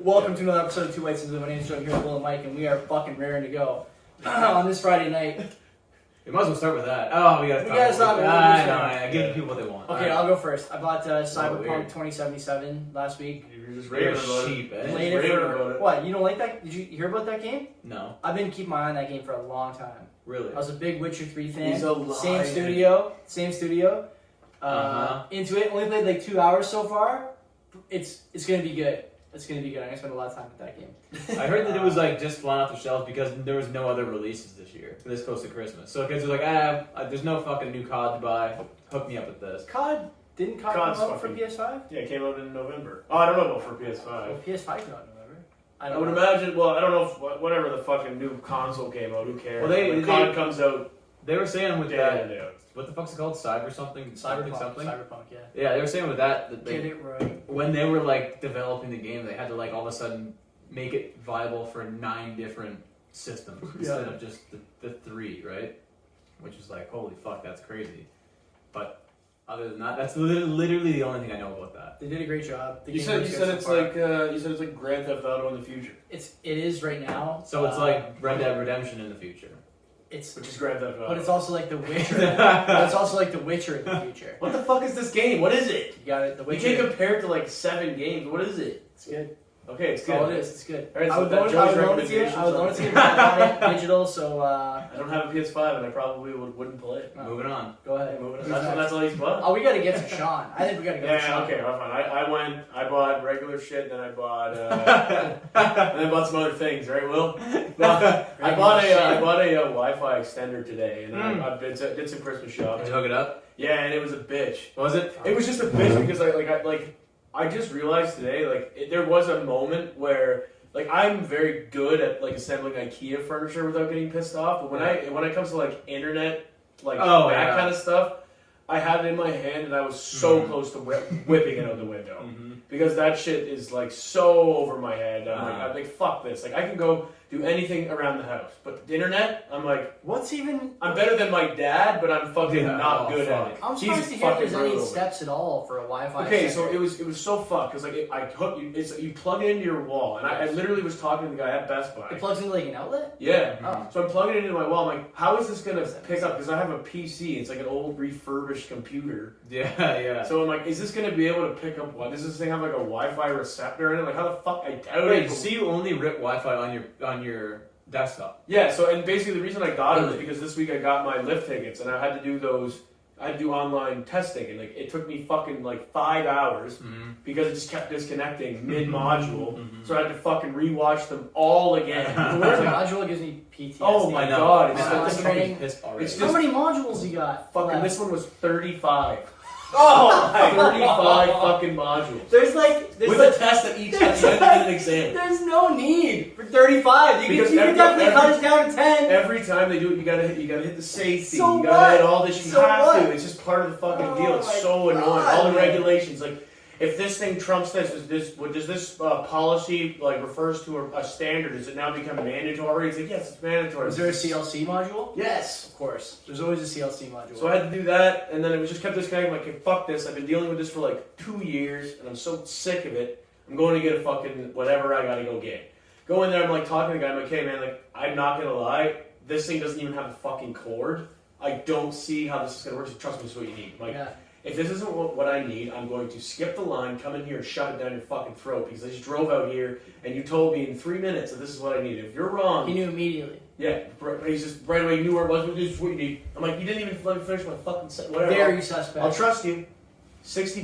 Welcome to another episode of Two Whites and Blue. My name is Joe here with Will and Mike, and we are fucking raring to go on this Friday night. We might as well start with that. Oh, we gotta stop. I give the people what they want. Okay, right. I'll go first. I bought Cyberpunk 2077 last week. You're just You're raving about cheap, it. eh? Played it for what? You don't like that? Did you hear about that game? No. I've been keeping my eye on that game for a long time. Really? I was a big Witcher 3 fan. He's a liar. Same studio. Into it. Only played like 2 hours so far. It's gonna be good. It's gonna be good. I'm gonna spend a lot of time with that game. I heard that it was like just flying off the shelves because there was no other releases this year, this close to Christmas. So kids were like, there's no fucking new COD to buy. Hook me up with this. Didn't COD COD's come out for fucking- PS5? Yeah, it came out in November. Oh, I don't know about for Oh, PS5. PS5 came out in November. I would imagine, well, I don't know if whatever the fucking new console came out, who cares? Well, they- COD comes out They were saying with day that, in and out. what the fuck's it called? Cyber something? Something? Cyberpunk, yeah. Yeah, they were saying with that Get they, it right. when they were like developing the game, they had to like all of a sudden make it viable for 9 different systems instead of just the 3, right? Which is like, holy fuck, that's crazy. But other than that, that's literally the only thing I know about that. They did a great job. The You game said looks you good said so it's far. like you said it's like Grand Theft Auto in the future, It is right now. So it's like Red Dead Redemption in the future. It's which is Grand Theft Auto. but it's also like The Witcher. But it's also like The Witcher in the future. What the fuck is this game? What is it? You got it. The We Witcher. can't compare it to like 7 games. What is it? It's good. Okay, it's That's good. all it is. It's good. All right, I so would that loan Joe's it to you. I would loan it to you. But I bought it digital, so I don't have a PS5 and I probably wouldn't play it. no. Moving on. Go ahead. Moving on. Who's That's next? all he's bought. Oh, we gotta get to Sean. I think we gotta go to Yeah, Sean. okay, well, fine. I bought regular shit, then I bought, and I bought some other things, right, Will? I bought a Wi-Fi extender today, and I did some Christmas Did shopping. you hook it up? Yeah, and it was a bitch. Was it? It was just a bitch because I just realized today, there was a moment where, I'm very good at, assembling IKEA furniture without getting pissed off, but when it comes to, internet, that kind of stuff, I had it in my hand and I was so close to whipping it out the window. Because that shit is, so over my head. I'm like, fuck this. I can go do anything around the house. But the internet, I'm like, What's even? I'm better than my dad, but I'm fucking not good at it. I'm He's surprised to hear if there's fucking any brutal. steps at all for a Wi-Fi. Okay, extender. so it was so fucked because you plug it into your wall, and I literally was talking to the guy at Best Buy. It plugs into an outlet. Yeah. Oh. So I'm plugging it into my wall. I'm like, how is this gonna pick up? Because I have a PC. It's like an old refurbished computer. Yeah. So I'm like, is this gonna be able to pick up what? Does this thing have a Wi-Fi receptor in it? How the fuck? I doubt Wait, it. so you only rip Wi-Fi on your desktop? Yeah. So and basically the reason I got it was Really? because this week I got my lift tickets and I had to do those. I had to do online testing and it took me fucking 5 hours because it just kept disconnecting mid module. So I had to fucking rewatch them all again. The word module gives me PTSD. Oh my I know. god! I'm It's It's like- fucking pissed already. it's How just- many modules you got? fucking. left? This one was 35. Oh, 35 fucking modules. There's With a test at each at the end of an exam. There's no need for 35. You Because can definitely cut it down to 10. Every time they do it, you gotta hit the safety. So you gotta hit what? all this. You So have what? to. It's just part of the fucking Oh deal. It's my so annoying. God, All the man. regulations, if this thing trumps this, does this policy refers to a standard? Does it now become mandatory? It's like yes, it's mandatory. Is there a CLC module? Yes. Of course. There's always a CLC module. So I had to do that, and then it was just kept disconnecting. I'm like, hey, fuck this. I've been dealing with this for 2 years, and I'm so sick of it. I'm going to get a fucking whatever I gotta go get. Go in there, I'm talking to the guy, I'm like, hey man, I'm not gonna lie, this thing doesn't even have a fucking cord. I don't see how this is gonna work, so trust me, this is what you need. yeah. If this isn't what I need, I'm going to skip the line, come in here and shove it down your fucking throat, because I just drove out here, and you told me in 3 minutes that this is what I need. If you're wrong... He knew immediately. Yeah, he's just right away, he knew where it was, this is what you need. I'm like, you didn't even let me finish my fucking set, whatever. Very suspect. I'll trust you. $60.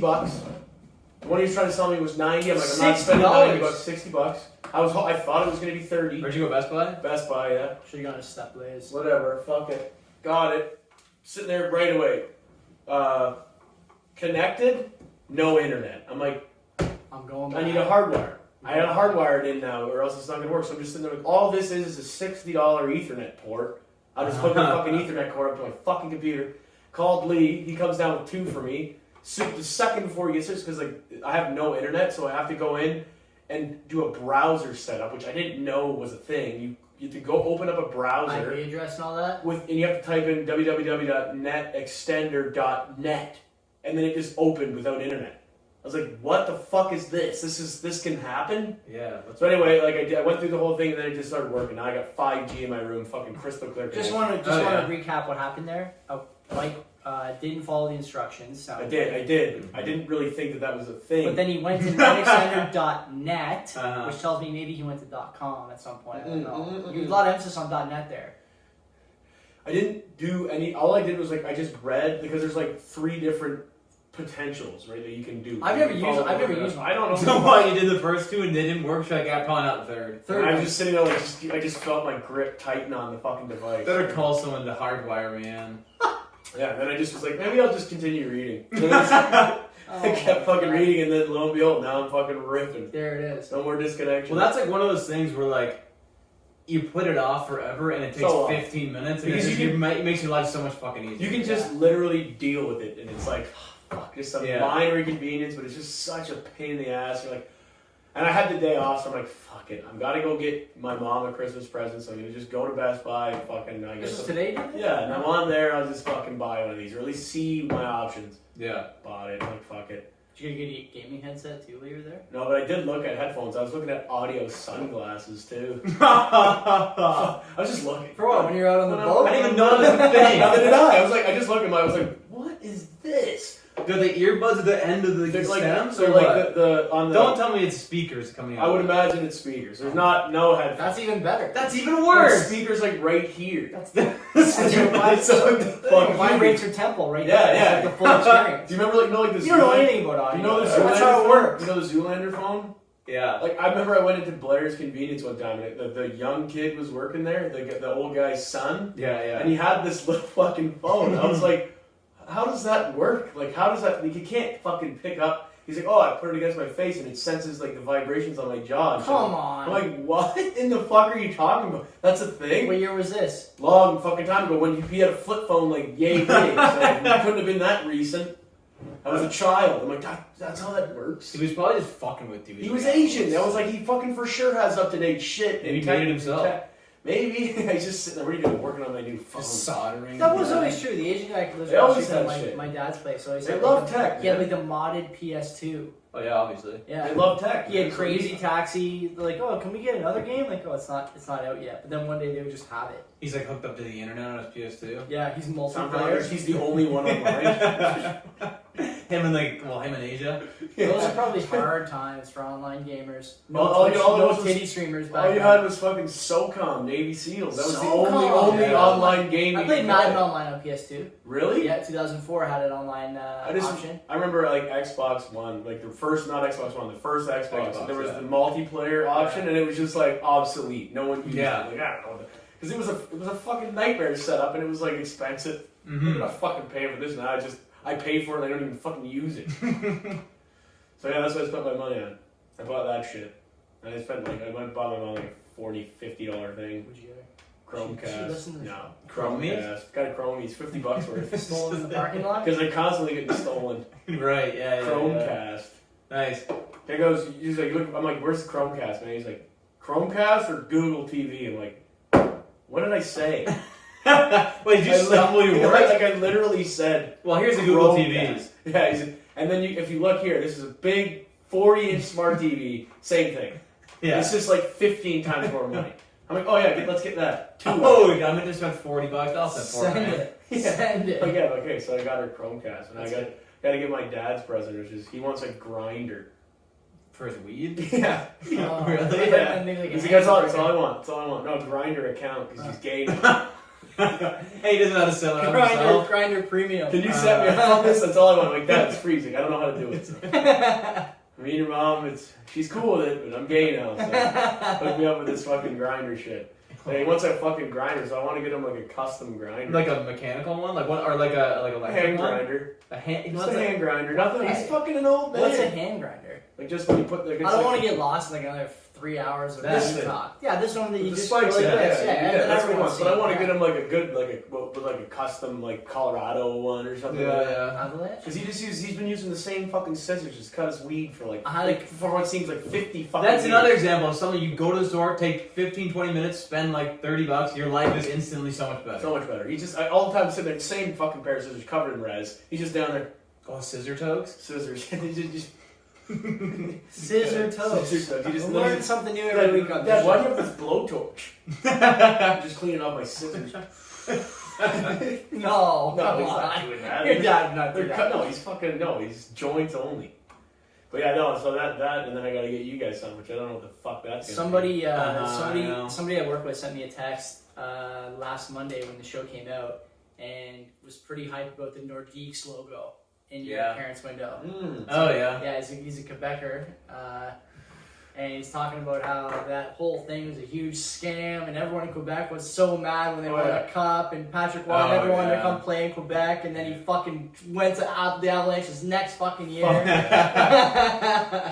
The one he was trying to sell me was 90. I'm like, I'm not spending $60. $90, $60. I thought it was gonna be 30. Where'd you go, Best Buy? Best Buy, yeah. Should have gone to Step Blaze. Whatever, fuck it. Got it. Sitting there right away. Connected, no internet. I'm like, I'm going back. I need a hardwire. I got a hardwired in now, or else it's not gonna work. So I'm just sitting there. All this is a $60 Ethernet port. I just hook a fucking Ethernet cord up to my fucking computer. Called Lee. He comes down with 2 for me. So the second before he gets this, because I have no internet, so I have to go in and do a browser setup, which I didn't know was a thing. You have to go open up a browser IP address and all that. and you have to type in www.netextender.net, and then it just opened without internet. was like, what the fuck is this? This can happen? Yeah. So anyway, like I went through the whole thing and then it just started working. Now I got 5G in my room, fucking crystal clear. Just want to recap what happened there. Mike didn't follow the instructions. I did. I didn't really think that was a thing. But then he went to netextender.net, which tells me maybe he went to .com at some point. I don't know. You had a lot of emphasis on .net there. I didn't do any. All I did was like I just read because there's like 3 different potentials, right, that you can do. I've never used one. I don't know. So why you did the first 2 and they didn't work? So I got probably not the third. I was just sitting there like I just felt my grip tighten on the fucking device. Better call someone to hardwire, man. Yeah, and then I just was like, maybe I'll just continue reading. I kept fucking reading, and then lo and behold, now I'm fucking ripping. There it is. No more disconnection. Well, that's like one of those things where like you put it off forever, and it takes 15 minutes, and it makes your life so much fucking easier. You can just literally deal with it, and it's like, fuck, just some minor inconvenience, but it's just such a pain in the ass. You're like, and I had the day off, so I'm like, fuck it, I'm gotta go get my mom a Christmas present, so I'm gonna just go to Best Buy and fucking. This is today? Yeah, and I'm on there. I'll just fucking buy one of these, or at least see my options. Yeah, bought it. I'm like, fuck it. Did you get a gaming headset too while you were there? No, but I did look at headphones. I was looking at audio sunglasses too. I was just looking. For what? When you're out on the boat? I didn't even know that was a thing. Neither did I. I just looked at them. I was like, what is this? They're the earbuds at the end of the stems? They're like the on the. Don't tell me it's speakers coming out. I would imagine it's speakers. There's no headphones. That's even better. That's even worse. Speakers like right here. That's vibrates your temple right there. Yeah. It's like the full experience. Do you remember like the? You don't know anything about audio. You know the That's how it works. You know the Zoolander phone? Yeah. Like I remember I went into Blair's Convenience one time and the young kid was working there, the old guy's son. Yeah. And he had this little fucking phone. I was like, how does that work? Like, how does that? Like, you can't fucking pick up. He's like, oh, I put it against my face and it senses like the vibrations on my jaw. Come on. I'm like, what in the fuck are you talking about? That's a thing. What year was this? Long fucking time ago when he had a flip phone like yay big. So it couldn't have been that recent. I was a child. I'm like, that's how that works. He was probably just fucking with you. He was Asian. I was like, he fucking for sure has up to date shit. And he made it himself. Maybe. He's just sitting there. What are you doing? Working on my new phone. Just soldering. That was always true. The Asian guy lives They always at had my dad's place. So they love tech. He had like the modded PS2. Oh yeah, obviously. Yeah. They love tech. He had Crazy Taxi. Like, oh, can we get another game? Like, oh, it's not out yet. But then one day they would just have it. He's like hooked up to the internet on his PS2. Yeah, he's multiplayer. He's the only one online. him and Asia. Those are probably hard times for online gamers. No titty streamers back all you then. had was fucking SOCOM, Navy SEALs. That was the SOCOM. only online game I played Madden online on PS2. Really? Yeah, 2004 had an online option. I remember like Xbox One, like the first, not Xbox One, the first Xbox there was yeah. the multiplayer option, and it was just like obsolete. No one used it. Like, I don't know. Because it was a fucking nightmare setup, and it was like expensive. Mm-hmm. I'm not fucking paying for this now. I pay for it and I don't even fucking use it. So yeah, that's what I spent my money on. I bought that shit. And I went and bought my mom like a $40, $50 thing. What'd you get? Chromecast. No. Chromecast? Got a Chromie, $50 worth. Stolen in the parking lot? Because they're constantly getting stolen. Right, yeah. Chromecast. Nice. He goes, he's like, look, I'm like, where's the Chromecast, man? He's like, Chromecast or Google TV? I'm like, what did I say? Wait, did you stumble your words? Like I literally said. Well, here's the Google Chromecast. TV. Yeah, and then if you look here, this is a big 40-inch smart TV. Same thing. Yeah. It's just like 15 times more money. I'm like, oh yeah, let's get that. Oh, I'm gonna spend $40. I'll spend $40. Send it. Yeah. Send it. Oh yeah, okay. So I got her Chromecast, and I got to get my dad's present, which is he wants a grinder. For his weed? Yeah. Oh, really? Yeah. That's all I want. That's all I want. No, grinder account because he's gay now. Hey, he doesn't know how to sell it himself. Grinder premium. Can you set me up on this? That's all I want. I'm like, Dad, it's freezing. I don't know how to do it. Me and your mom, she's cool with it, but I'm gay now, so hook me up with this fucking grinder shit. Like, he wants a fucking grinder, so I want to get him like a custom grinder. Like a mechanical one? Like what? Or like a electric hand one? grinder. A hand? Just a hand grinder. Nothing. He's fucking an old man. What's a hand grinder? Like just when you put. Like, I don't want to get lost in like another 3 hours of This talk. Yeah, this one that you the just spikes. like Yeah, this. that's what I want. But I want to get get him like a good, like a custom like Colorado one or something. like that. Avalanche. Because he's been using the same fucking scissors just cut his weed for like for what seems like 50 fucking That's years. another example of something you go to the store, take 15, 20 minutes, spend like $30, your life is instantly so much better. So much better. He just all the time sitting there, same fucking pair of scissors covered in res. He's just down there. Oh, scissor toes? Scissors. He's just Scissor toast. Scissor toast. You just learn something new every week on Dad, this why show. do you have this blowtorch? I'm just cleaning off my scissors. No, No, come he's on. not doing that. Your dad would not do They're that. cut. No, he's fucking no. He's joints only. But yeah, no. So that, and then I gotta get you guys some, which I don't know what the fuck that's. Somebody know. I work with sent me a text last Monday when the show came out and was pretty hyped about the Nordiques logo in your parents' window. Oh yeah. Yeah, he's a Quebecer, and he's talking about how that whole thing was a huge scam, and everyone in Quebec was so mad when they won a cup, and Patrick wanted everyone to come play in Quebec, and then he fucking went to the Avalanche's next fucking year.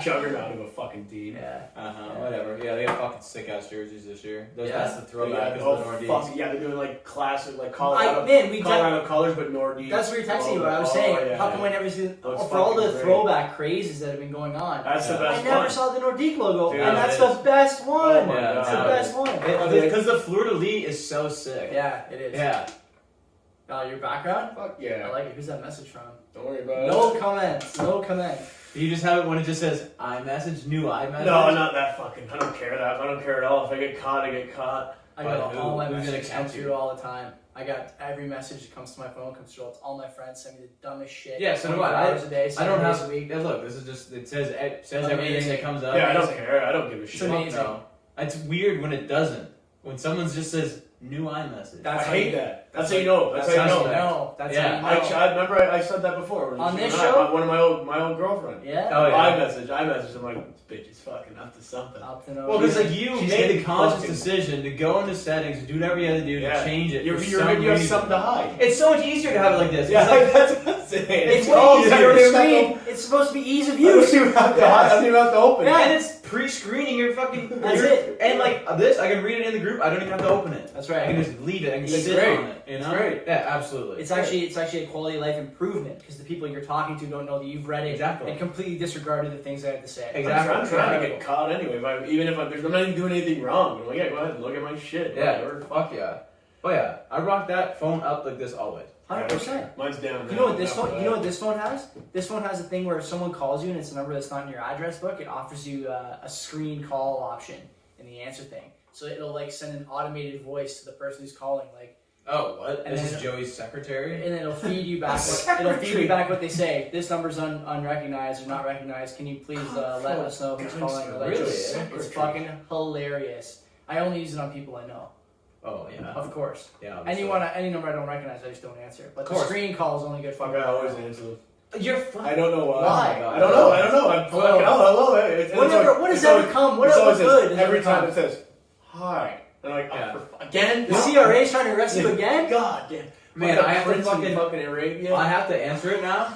Juggernaut of a fucking team. Yeah. Whatever. Yeah, they got fucking sick ass jerseys this year. That's the throwback. Yeah, Is oh, the Nordiques. fuck, yeah, they're doing like classic, like Colorado colors, but Nordiques. That's what you're texting about. I was saying, how come I never see for all the throwback crazes that have been going on? That's the best one. I never saw the Nordique logo, Dude, and that's the best one. Oh my God. It's the best one. Because the fleur de lis is so sick. Yeah, it is. Yeah. Your background? Fuck I yeah. like it. Who's that message from? Don't worry about it. No comments. No comment. You just have it when it just says iMessage, new iMessage. No, not that fucking. I don't care that. I don't care at all. If I get caught, I get caught. I But got all my who's gonna messages come catch you? through all the time. I got every message that comes to my phone comes through. All my friends send me the dumbest shit. Yeah, so do 24 I. hours a day, I don't 7 days have. a week. Yeah, look, this is just. It says Amazing. everything that comes up. Yeah, I don't care. I don't give a shit. amazing. No. It's weird when it doesn't. When someone just says new iMessage. I That's how hate you- that. That's how you know. That's how you know. No, that's Yeah. how you know. I remember I said that before. On this When I- show? one of my old girlfriend. Yeah. Oh yeah. iMessage. I'm like, this bitch is fucking up to something. Up to no Well, because good. like you She's made the getting conscious fucking- decision to go into settings, do whatever you had to do Yeah. to change it. You for some have reason. something to hide. It's so much easier to have it like this. Yeah, It's like, that's what I'm saying. It's way easier easier to to screen. It's supposed to be ease of I don't use. even have to hide. I don't even have to open. and it's pre-screening your fucking. That's it. And like this, I can read it in the group. I don't even have to open it. That's I right. can just leave it. I can It's sit great. on it. You know? It's great. Yeah, absolutely. It's actually a quality of life improvement because the people you're talking to don't know that you've read it Exactly. and completely disregarded the things I have to say. Exactly. I'm trying to get caught anyway. Even if I'm not even doing anything wrong. I'm like, yeah, go ahead and look at my shit. Yeah. Whatever. Fuck yeah. Oh yeah. I rock that phone up like this always. 100%. Mine's down. You know what this phone? You know what this phone has? This phone has a thing where if someone calls you and it's a number that's not in your address book, it offers you a screen call option in the answer thing. So it'll like send an automated voice to the person who's calling, like, Oh, what? And This then is Joey's secretary? and then it'll feed you back. What they say. This number's unrecognized or not recognized. Can you please let us know who's calling? Or let Really? us- It's fucking hilarious. I only use it on people I know, Oh, yeah. of course. Yeah. Any number I don't recognize, I just don't answer. But Of the course. screen call is only good for Fuck, I always answer them. You're fucking. I don't know why. Why? I don't know. I'm fucking hello. What has ever come? What always good? says, has every ever time come? it says hi. And I'm like, Yeah. again? The CRA is trying to arrest you again? God damn. Man, I have to fucking Arabia. I have to answer it now?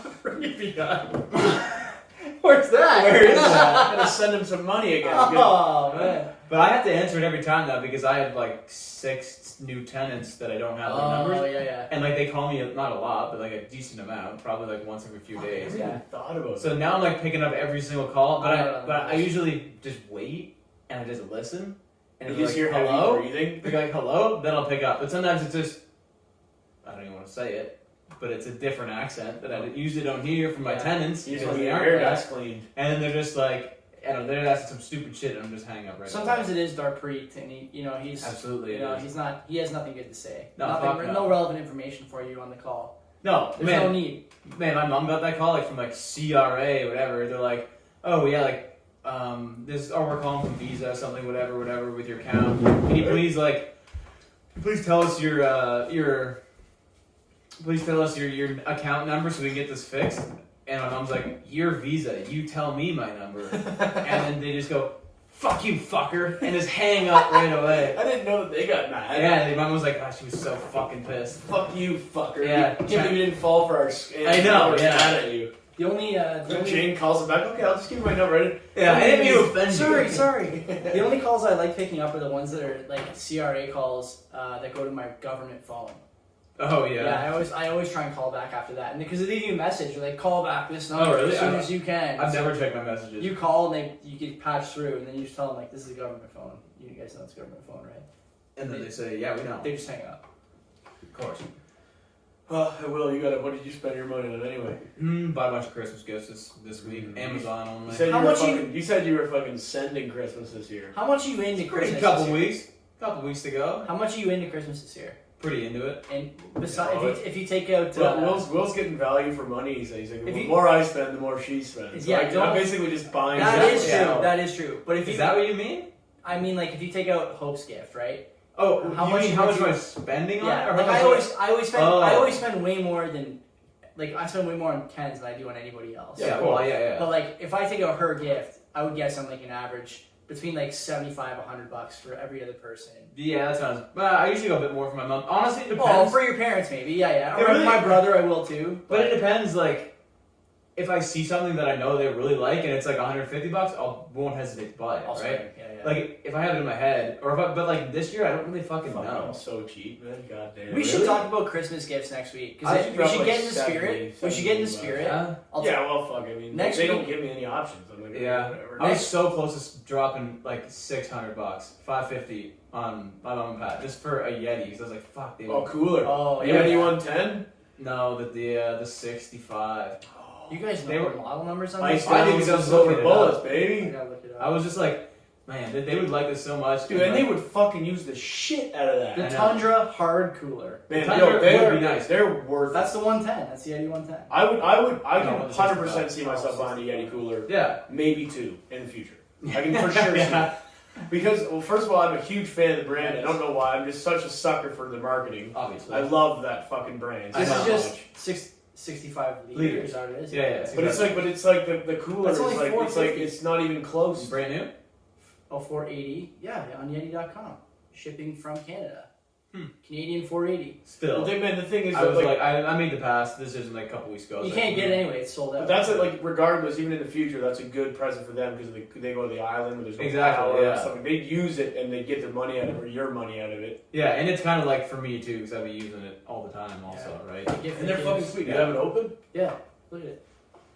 Where's that? Where is that? I'm gonna send him some money again. Oh man. But I have to answer it every time now because I have like 6 new tenants that I don't have their Oh numbers. yeah. And like they call me, not a lot, but like a decent amount, probably like once every few I days. never even thought about it. So now I'm like picking up every single call, but Oh, I usually just wait and I just listen. And You if just like, hear heavy hello, breathing. they're like hello, then I'll pick up. But sometimes it's just I don't even want to say it, but it's a different accent that I usually don't hear from my Yeah. tenants You just because want they your aren't hair that. that's cleaned. And then they're just like, I don't know, they're asking some stupid shit, and I'm just hanging up right. Sometimes away. it is Darpreet, and he's Absolutely, you it know is. he's not. He has nothing good to say. No, Nothing, fuck no. no relevant information for you on the call. No, There's man, no need. man, my mom got that call like from like CRA or whatever. They're like, oh yeah, like this, or we're calling from Visa, something, whatever, with your account. Can you please please tell us your account number so we can get this fixed? And my mom's like, your Visa, you tell me my number. And then they just go, fuck you, fucker, and just hang up right away. I didn't know that they got mad. Yeah, and mom was like, she was so fucking pissed. Fuck you, fucker. Yeah. Can't believe you didn't fall for our scam. I know, We're yeah. mad at you. The only Jane calls him back. Okay, I'll just give you my number. Yeah, I didn't mean to offend you. Sorry. The only calls I like picking up are the ones that are like CRA calls that go to my government phone. Oh Yeah, I always try and call back after that, and because they leave you a message, they're like, call back this number really? as soon as you can. I've So never checked my messages. you call and you get patched through, and then you just tell them like, this is a government phone. You guys know it's a government phone, right? And then they say, yeah, we know. They just hang up. Of course. Oh, I will. You gotta. What did you spend your money on anyway? Bought a bunch of Christmas gifts this week. Amazon only. You said you were fucking sending Christmas this year. How much are you into Christmas? A couple weeks to go. How much are you into Christmas this year? Pretty into it. And besides, if you take out, Will's getting value for money. He's like, the more I spend, the more she spends. So I'm basically just buying. That is true. That is true. But is that what you mean? I mean, like if you take out Hope's gift, right? Oh, how much am I spending on it? Or like I always spend way more than, like I spend way more on Ken's than I do on anybody else. Yeah, well, yeah. But like if I take out her gift, I would guess I'm like an average between like $75, $100 for every other person. Yeah, that sounds. I usually go a bit more for my mom. Honestly, it depends. Oh, for your parents maybe, yeah. Or really, my brother, I will too. But it depends. Like, if I see something that I know they really like and it's like $150, I won't hesitate to buy it, right? Yeah. Like if I have it in my head, but like this year I don't really fucking know. I'm so cheap, man. Goddamn. We should talk about Christmas gifts next week because we should get in the spirit. We should get in the spirit. Well, fuck. I mean, they don't give me any options. I'm like, whatever. I was so close to dropping like $600, $550 on my mom and Pat just for a Yeti. So I was like, fuck, they. Oh, cooler. Oh, Yeti 110. No, the 65. You guys know the model numbers on this? I think it's silver bullets, baby. I gotta look it up. I was just like, man, they would like this so much, dude, and they would fucking use the shit out of that. The Tundra hard cooler. Man, they would be nice. They're worth. That's the 110. That's the Yeti 110. I can 100% see myself buying a Yeti cooler. Yeah, maybe two in the future. I can for sure see that. Because, well, first of all, I'm a huge fan of the brand. I don't know why. I'm just such a sucker for the marketing. Obviously, I love that fucking brand. This is just 65 liters. Is that what it is? Yeah. But it's like the cooler is like it's not even close. Brand new. Oh, 480. Yeah, on Yeti.com. Shipping from Canada. Canadian 480. Still. Well, man, the thing is, I made the pass. This isn't like a couple weeks ago. You can't get it anyway. It's sold out. But that's like regardless, even in the future, that's a good present for them because they go to the island where there's no power and stuff. They'd use it and they get their money out of it or your money out of it. Yeah, and it's kind of like for me too because I've been using it all the time also, right? And they're fucking sweet. You have it open? Yeah, look at it.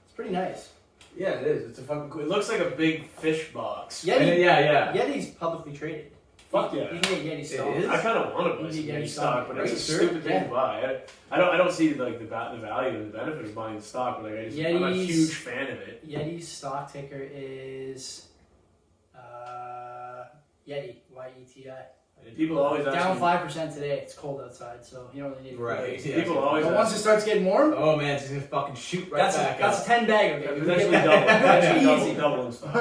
It's pretty nice. Yeah, it is. It's a fucking cool. It looks like a big fish box. Yeti, Yeti's publicly traded. Fuck yeah. You can get Yeti stock. I kind of want to buy some Yeti stock, but it's a stupid thing to buy. I don't see like the value and the benefit of buying the stock, but like, I'm a huge fan of it. Yeti's stock ticker is Yeti, YETI. People always ask down 5% today. It's cold outside, so you don't really need to. Right. People always. But once it starts getting warm, oh man, it's gonna fucking shoot right back. That's a 10 bag of it. Potentially double and stuff.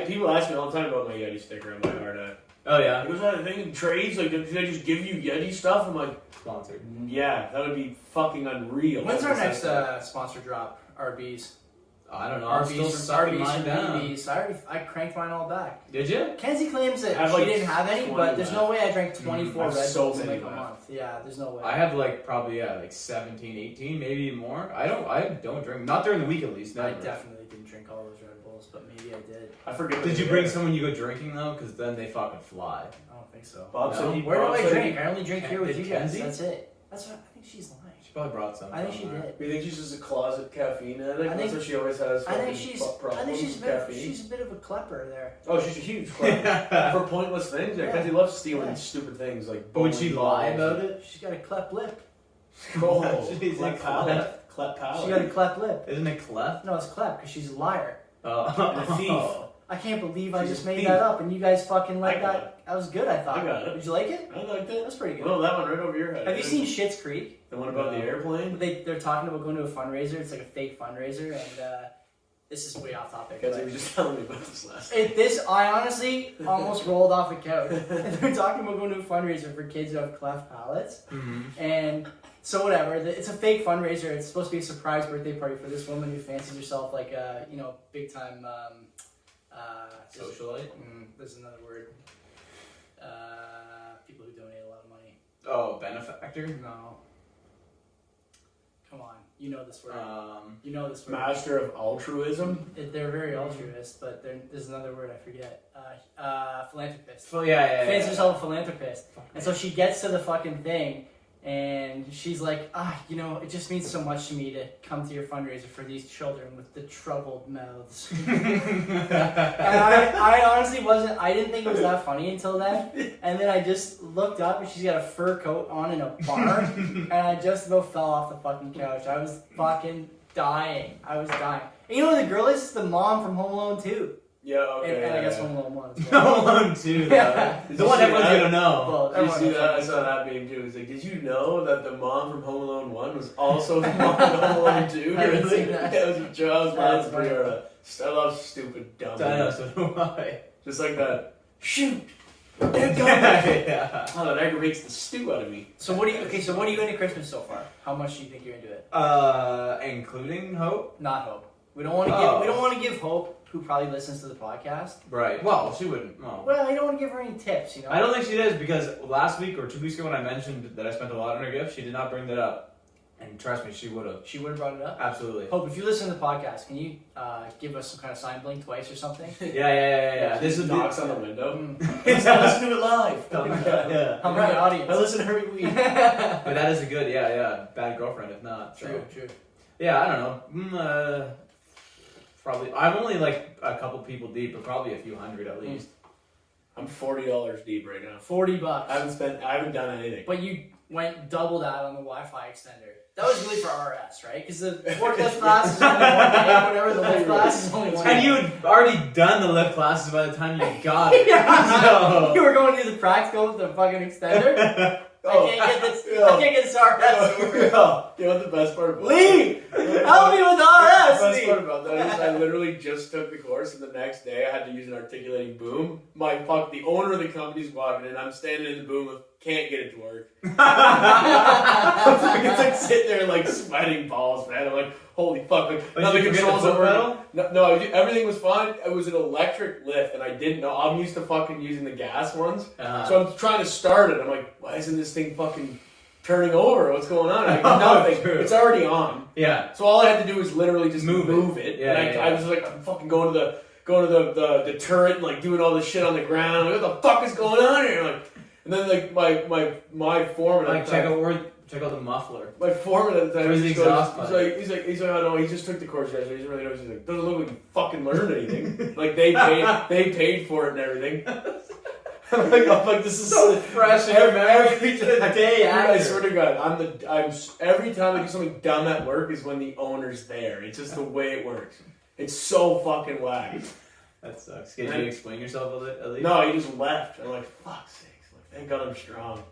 People ask me all the time about my Yeti sticker on my hard hat. Oh yeah. Was that a thing in trades? Like, did they just give you Yeti stuff? I'm like, sponsored. Yeah, that would be fucking unreal. When's our next sponsor drop? RBs. I don't know. I'm still sucking mine down. I cranked mine all back. Did you? Kenzie claims that she didn't have any, but there's no way I drank 24 Red Bulls in like a month. Yeah, there's no way. I have like probably like 17, 18, maybe even more. I don't drink. Not during the week at least. Never. I definitely didn't drink all those Red Bulls, but maybe I did. I forget. Did you bring some when you go drinking though? Because then they fucking fly. I don't think so. Where do I drink? I only drink here with you guys. That's it. That's what I think she's lying. She probably brought some. I think she did. You think she's just a closet caffeine addict? That's what she always has. I think she's a bit of a klepper there. Oh, she's a huge klepper for pointless things. Yeah, Kenzie loves stealing stupid things like. But would she lie about it? She's got a clep lip. Oh, she's like clep palate. She got a clep lip. Isn't it clef? No, it's clep because she's a liar. And a thief. I can't believe I just made that up and you guys fucking like that. That was good, I thought. I got it. Did you like it? I liked it. That's pretty good. Well, that one right over your head. Have you seen Schitt's Creek? The one about the airplane? They're talking about going to a fundraiser. It's like a fake fundraiser, and this is way off topic. Because they were just telling me about this last I honestly almost rolled off the couch. They're talking about going to a fundraiser for kids who have cleft palates. Mm-hmm. And so whatever, it's a fake fundraiser. It's supposed to be a surprise birthday party for this woman who fancies herself like a, big time... socialite? There's another word. People who donate a lot of money. Oh, benefactor? No. Come on, you know this word. You know this word. Master of altruism? They're very altruist, but there's another word I forget. Philanthropist. Yeah. Fancies herself a philanthropist. And so she gets to the fucking thing, And she's like, it just means so much to me to come to your fundraiser for these children with the troubled mouths. And I honestly I didn't think it was that funny until then. And then I just looked up and she's got a fur coat on in a bar. And I just about fell off the fucking couch. I was fucking dying. I was dying. And you know who the girl is? It's the mom from Home Alone 2. Yeah, okay. And I guess Home Alone 1 as well. Home Alone 2, Yeah. the one everyone's gonna know. Well, Did you see everyone that? I knows. saw that meme too. It's like, did you know that the mom from Home Alone 1 was also the mom from Home Alone 2? I haven't Really? seen that. Yeah, it was a joke. That's Pretty hard. I love stupid dumb. I know, so do I. Just like that. Shoot! They're coming! Yeah. Oh, that aggravates the stew out of me. So what are you into Christmas so far? How much do you think you're into it? Including Hope? Not Hope. We don't want to give Hope, who probably listens to the podcast. Right. Well, she wouldn't. Oh. Well, I don't want to give her any tips, I don't think she does because last week or 2 weeks ago when I mentioned that I spent a lot on her gift, she did not bring that up. And trust me, she would have. She would have brought it up? Absolutely. Hope, if you listen to the podcast, can you give us some kind of sign blink twice or something? Yeah. This is knocks on the window. It's I listen to it live. Yeah. I'm the audience. I listen every week. But that is a good, bad girlfriend if not. So. True. Yeah, I don't know. Probably. I'm only like a couple people deep, but probably a few hundred at least. I'm $40 deep right now. $40. I haven't done anything. But you went double that on the Wi-Fi extender. That was really for RS, right? Because the forklift class is only 1 day, whatever. The lift class is only 1 day. And you had already done the lift classes by the time you got it. Yeah. You were going to do the practical with the fucking extender. I can't get this RS over. You know what the best part about Lee! Help me with The RS, best Lee! part about that is I literally just took the course, and the next day I had to use an articulating boom. The owner of the company's walking in. I'm standing in the boom, can't get it to work. It's like sitting there like sweating balls, man. I'm like, holy fuck! Like, now the controls are working. No, everything was fine. It was an electric lift, and I didn't know. I'm used to fucking using the gas ones, so I'm trying to start it. I'm like, why isn't this thing fucking turning over? What's going on? I got nothing. True. It's already on. Yeah. So all I had to do was literally just move it. Yeah, And I was like, I'm fucking going to the turret and like doing all this shit on the ground. Like, what the fuck is going on here? Like, and then like my foreman. Like check out the muffler. My foreman at the time. Where's the exhaust pipe? He's like, oh no, he just took the course yesterday. He doesn't really know. He's like, doesn't look like you fucking learned anything. Like they paid for it and everything. I'm like, this is so fresh in your memory. The day after. I swear to God, every time I do something dumb at work is when the owner's there. It's just the way it works. It's so fucking whack. That sucks. Can you explain yourself a bit, at least? No, he just left. I'm like, fuck's sakes. Like, thank God I'm strong.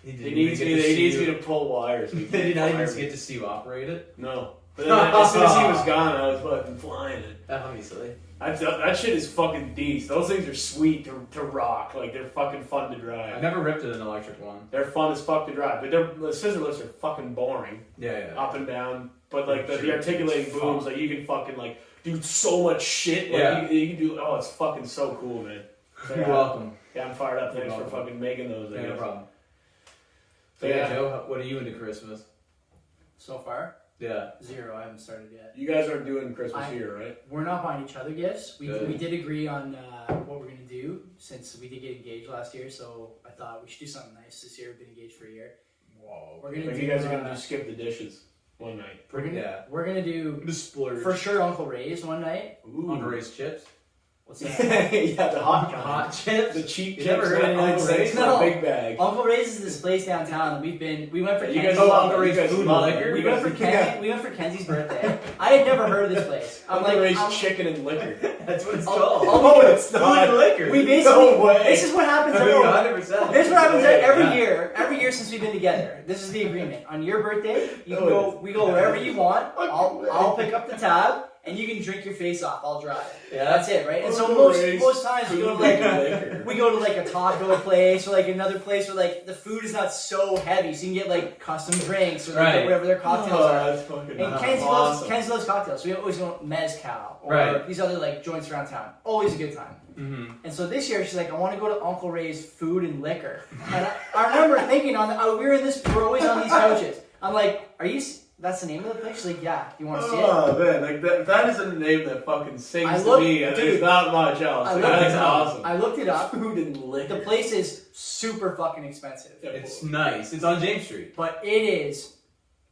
He needs me to pull wires. Did he not even get to see you operate it? No. But then as soon as he was gone, I was fucking flying it. Obviously. That shit is fucking decent. Those things are sweet to rock. Like, they're fucking fun to drive. I've never ripped an electric one. They're fun as fuck to drive. But the scissor lifts are fucking boring. Yeah. Up and down. But like the articulating booms, like you can fucking like do so much shit. Like, you can do. Oh, it's fucking so cool, man. So, You're welcome. Yeah, I'm fired up. Thanks for fucking making those. Yeah, no problem. So yeah, Joe, what are you into Christmas? So far? Yeah. 0. I haven't started yet. You guys aren't doing Christmas here, right? We're not buying each other gifts. We did agree on what we're going to do since we did get engaged last year, so I thought we should do something nice this year. We've been engaged for a year. Whoa. We're gonna you guys are going to skip the dishes one night. We're going to do, just splurge. For sure, Uncle Ray's one night. Ooh. Uncle Ray's chips? What's that? Yeah, the hot chips. The cheap chips. Never heard of Uncle Ray's? No. Big bag. Uncle Ray's is this place downtown. We went for you Kenzie's. guys love Uncle Ray's food and liquor. We went for Kenzie's birthday. I had never heard of this place. Uncle Ray's chicken and liquor. That's what it's called. Oh, it's not. Food and liquor. We basically. No way. This is what happens. 100%. This is what happens every year. Every year since we've been together. This is the agreement. On your birthday, you can go. We go wherever you want. I'll pick up the tab. And you can drink your face off. I'll drive. Yeah, that's it, right? And so most times we go to like a taco place or like another place where like the food is not so heavy, so you can get like custom drinks or like whatever their cocktails are. That's fucking and Kenzie loves cocktails, so we always go mezcal or these other like joints around town. Always a good time. Mm-hmm. And so this year she's like, I want to go to Uncle Ray's food and liquor. And I remember thinking we were always on these couches. I'm like, are you That's the name of the place? She's like, yeah. Do you want to see it? Oh man, like that is a name that fucking sings to me, and dude, there's not much else. That's awesome. I looked it up. Food and liquor. The place is super fucking expensive. It's nice. It's on James Street. But it is.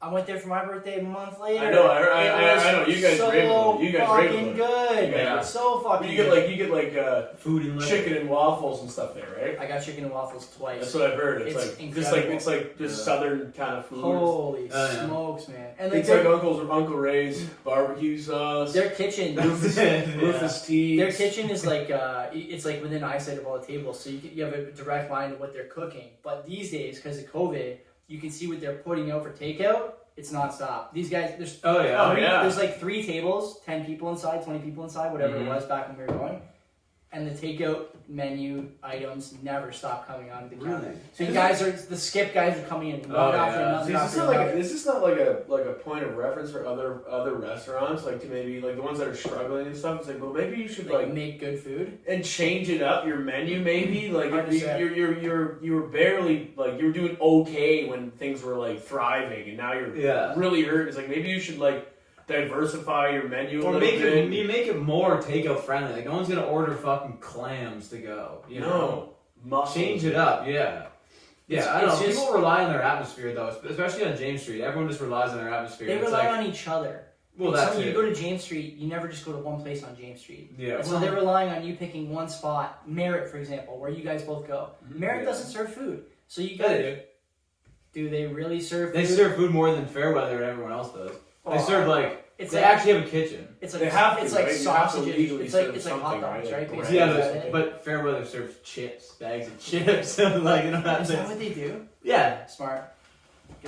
I went there for my birthday a month later. I know. I know. You guys so raved. You guys raved. fucking good. Yeah. It's so fucking You good. get like Food and liquor. chicken and waffles and stuff there, right? I got chicken and waffles twice. That's what I've heard. It's like just southern kind of food. Holy yeah. smokes, man! And It's like Uncle Ray's barbecue sauce. their kitchen, Rufus tea. their kitchen is like it's like within eyesight of all the tables, so you have a direct line to what they're cooking. But these days, because of COVID, you can see what they're putting out for takeout. It's nonstop. These guys, there's like 3 tables, 10 people inside, 20 people inside, whatever it was back when we were going. And the takeout menu items never stop coming onto the counter. So the skip guys are coming in one after another. Is this not like a point of reference for other restaurants, like to maybe like the ones that are struggling and stuff? It's like, well, maybe you should like make good food and change it up your menu, maybe like you were barely like you were doing okay when things were like thriving, and now you're really hurt. It's like maybe you should like diversify your menu a little bit. You make it more takeout friendly. Like no one's gonna order fucking clams to go. You know, change it up. Yeah. I don't know. People rely on their atmosphere though, especially on James Street. Everyone just relies on their atmosphere. They rely on each other. Well, that's it. You go to James Street, you never just go to one place on James Street. Yeah. So they're relying on you picking one spot. Merritt, for example, where you guys both go. Merritt doesn't serve food, so you got to. Do they really serve food? They serve food more than Fairweather and everyone else does. They serve they actually have a kitchen. It's like they have to, it's like right? sausages. It's like hot dogs, right? But Fairweather serves chips, bags of chips. Like you know Is that what they do? Yeah, smart.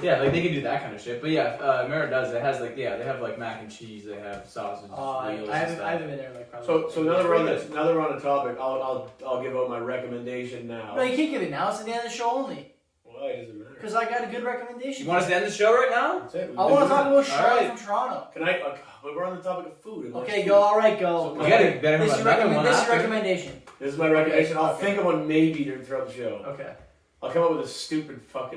Yeah, like they can do that kind of shit. But yeah, Merritt does. It has they have like mac and cheese. They have sausages. I haven't been there like probably. So now that we're on the topic, I'll give out my recommendation now. No, you can't give it now. It's at the end of the show only. Why does it matter? Because I got a good recommendation. You want us to end the show right now? That's it. I want to talk about Charlotte from Toronto. Can I? But we're on the topic of food. Okay, go. All right, go. You gotta better This is your recommendation. This is my recommendation. I'll think of one maybe throughout the show. Okay. I'll come up with a stupid one at the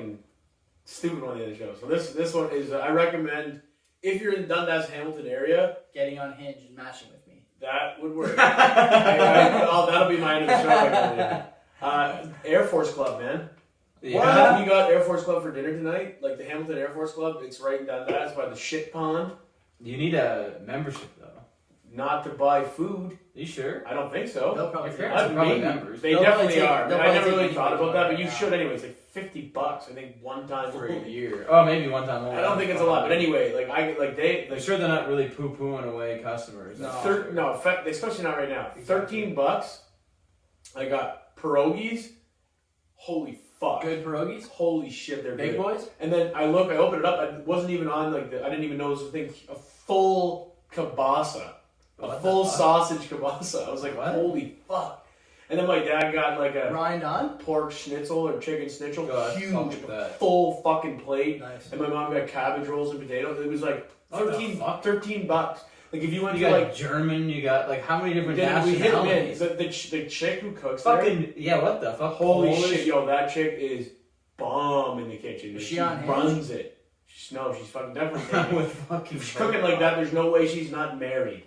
end of the show. So this one is I recommend if you're in Dundas, Hamilton area, getting on Hinge and matching with me. That would work. That'll be my end of the show. Air Force Club, man. Yeah. You got Air Force Club for dinner tonight? Like the Hamilton Air Force Club, it's right in Dundas by the shit pond. You need a membership though. Not to buy food. Are you sure? I don't think so. They'll probably members. They definitely are. I never really thought about that, but you should anyway. It's like $50, I think, one time for a year. Oh, maybe one time. I don't think it's a lot, but anyway, I'm sure they're not really poo-pooing away customers. No, especially not right now. $13. I got pierogies. Holy fuck. Good pierogies? Holy shit, they're big good. Boys? And then I open it up, I wasn't even on I didn't even know it was a thing. A full kielbasa. A full sausage kielbasa. I was like, what? Holy fuck. And then my dad got like a rind on pork schnitzel or chicken schnitzel. God, huge, full fucking plate. Nice. And my mom got cabbage rolls and potatoes. It was like $13. Like if you went to like German, you got like how many different nationalities? The chick who cooks fucking there, what the fuck? Holy shit, yo, that chick is bomb in the kitchen. Is she runs it. She's fucking definitely with fucking. She's cooking like that. There's no way she's not married.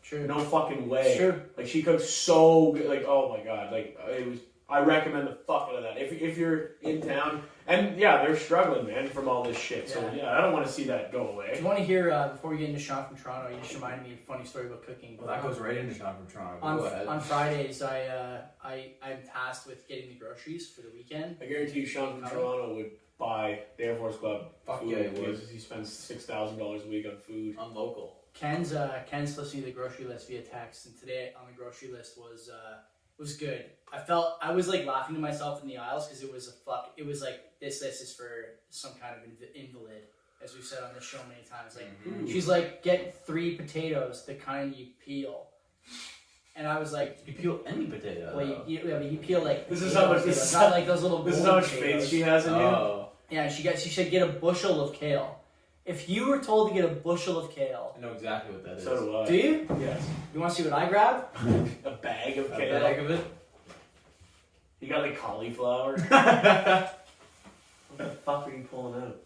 True. No fucking way. It's true. Like she cooks so good. Like oh my god. Like it was. I recommend the fuck out of that. If you're in town, and yeah, they're struggling, man, from all this shit. Yeah. So yeah, I don't want to see that go away. Do you want to hear before we get into Sean from Toronto? You just reminded me of a funny story about cooking. Well, that goes right into Sean from Toronto. On Fridays, I'm tasked with getting the groceries for the weekend. I guarantee you, Sean from Toronto would buy the Air Force Club. Fuck food yeah, he would. He spends $6,000 a week on food. On local. Ken's supposed to see the grocery list via text, and today on the grocery list was good. I was like laughing to myself in the aisles because it was like this list is for some kind of invalid, as we've said on this show many times. Like she's like, get 3 potatoes, the kind you peel. And I was like, you peel any potato. Well, you peel like this is how much. This is not like those little. This is how much faith she has in you. Yeah, she should get a bushel of kale. If you were told to get a bushel of kale, I know exactly what that is. So do I. Do you? Yes. You want to see what I grabbed? A bag of kale. A bag of it. You got like cauliflower. What the fuck are you pulling out?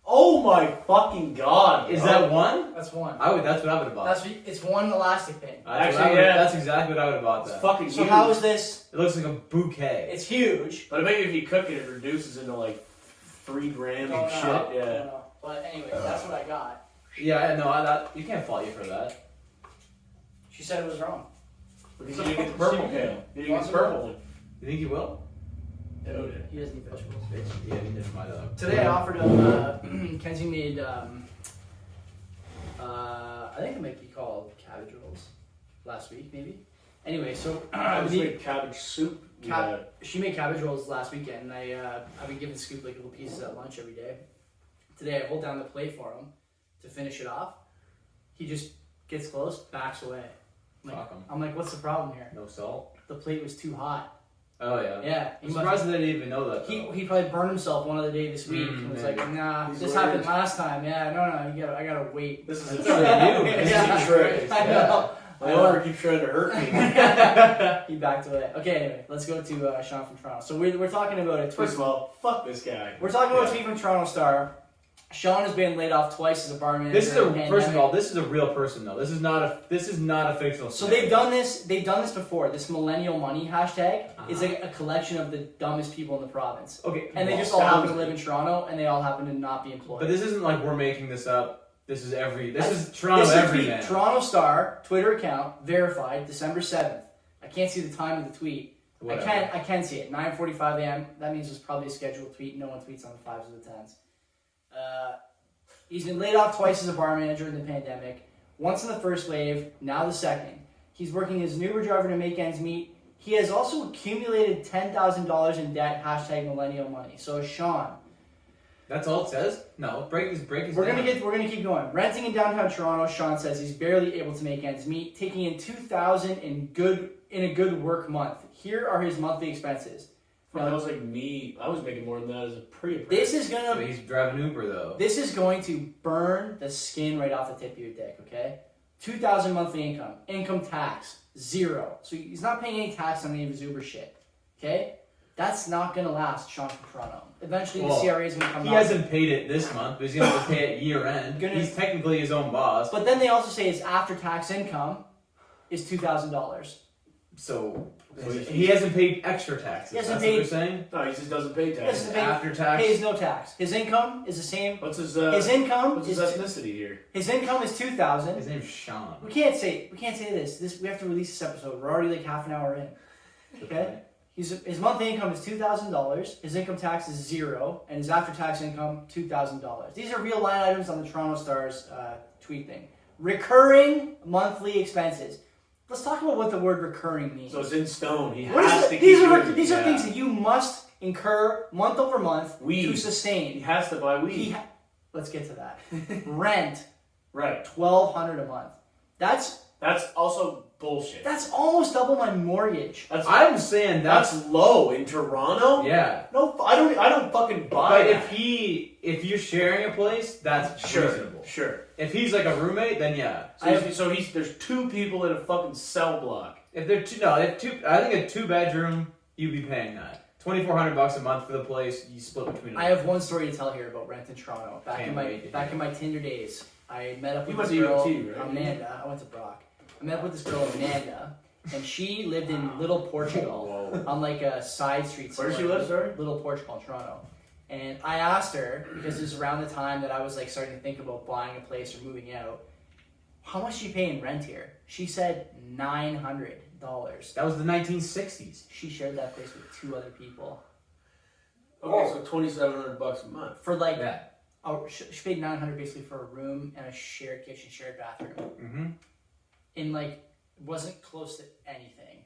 Oh my fucking god! Is that one? That's one. That's what I would have bought. It's one elastic thing. That's exactly what I would have bought. It's That. fucking So huge. how is this? It looks like a bouquet. It's huge. But maybe if you cook it, it reduces into like 3 grams Don't of shit. know. Yeah. Don't know. But anyway, that's what I got. Yeah, no, you can't fault you for that. She said it was wrong. Because you didn't get the purple kale. You didn't get the purple one. You think you will? Dude. He doesn't eat vegetables. Yeah, you did my dog. Today I offered him, Kenzie made, I think it might be called cabbage rolls. Last week, maybe. Anyway, so I just made cabbage soup. she made cabbage rolls last weekend, and I've been giving Scoop like little pieces at lunch every day. Today I hold down the plate for him to finish it off. He just gets close, backs away. I'm like, what's the problem here? No salt? The plate was too hot. Oh, yeah. Yeah. I'm surprised that I didn't even know that. He probably burned himself one other day this week and was like, nah, this happened last time. Yeah, no, I gotta wait. This is a It's trick. already new. This is a trick. I know. My owner keeps trying to hurt me. He backed away. Okay, anyway, let's go to Sean from Toronto. So we're talking about a tweet. First of all, fuck this guy. We're talking about a tweet from Toronto Star. Sean has been laid off twice as a bar manager. First of all, this is a real person though. This is not a fictional. So they've done this before. This Millennial Money hashtag is a collection of the dumbest people in the province. Okay. And they just all happen to live in Toronto, and they all happen to not be employed. But this isn't like we're making this up. This is Toronto Everyman. Toronto Star Twitter account verified December 7th. I can't see the time of the tweet. Whatever. I can see it. 9:45 a.m. That means it's probably a scheduled tweet. No one tweets on the 5s or the 10s. He's been laid off twice as a bar manager in the pandemic. Once in the first wave, now the second. He's working as an Uber driver to make ends meet. He has also accumulated $10,000 in debt. Hashtag Millennial Money. So Sean, that's all it says. No, break his. we're gonna keep going. Renting in downtown Toronto, Sean says he's barely able to make ends meet, taking in $2,000 in a good work month. Here are his monthly expenses. That was like me. I was making more than that as a pre-apprentice. This is gonna. He's driving Uber though. This is going to burn the skin right off the tip of your dick. Okay, $2,000 monthly income. Income tax 0. So he's not paying any tax on any of his Uber shit. Okay, that's not gonna last, Sean from Toronto. Eventually, the CRA is gonna come. He hasn't paid it this month, but he's gonna have to pay it year end. He's technically his own boss. But then they also say his after-tax income is $2,000. So he hasn't paid extra taxes. He hasn't That's what paid. they're saying. No, he just doesn't pay taxes. After tax. Pays no tax. His income is the same. What's his income What's his ethnicity here? His income is $2,000. His name's Sean. We can't say this. We have to release this episode. We're already like half an hour in. Okay? His monthly income is $2,000. His income tax is 0, and his after-tax income $2,000. These are real line items on the Toronto Star's tweet thing. Recurring monthly expenses. Let's talk about what the word recurring means. So it's in stone. He What has is to it? keep These are things that you must incur month over month to He sustain. has to buy weed. Let's get to that. Rent, Right. $1,200 a month. That's also bullshit. That's almost double my mortgage. I'm saying that's low in Toronto. Yeah. No, I don't fucking buy. But that. if you're sharing a place, that's reasonable. Sure. If he's like a roommate, then yeah. So there's 2 people in a fucking cell block. If they're I think a 2-bedroom, you'd be paying that. $2,400 a month for the place. You split between them. I have one story to tell here about rent in Toronto. Back in my Tinder days, I met up with this girl, Amanda. I went to Brock. I met up with this girl, Amanda, and she lived in Little Portugal on like a side street. Where does she live, sorry? Little Portugal, Toronto. And I asked her, because it was around the time that I was like starting to think about buying a place or moving out, how much do you pay in rent here? She said $900. That was the 1960s. She shared that place with 2 other people. Okay, so $2,700 a month. For like, Yeah. she paid $900 basically for a room and a shared kitchen, shared bathroom. Mm-hmm. And like, wasn't close to anything.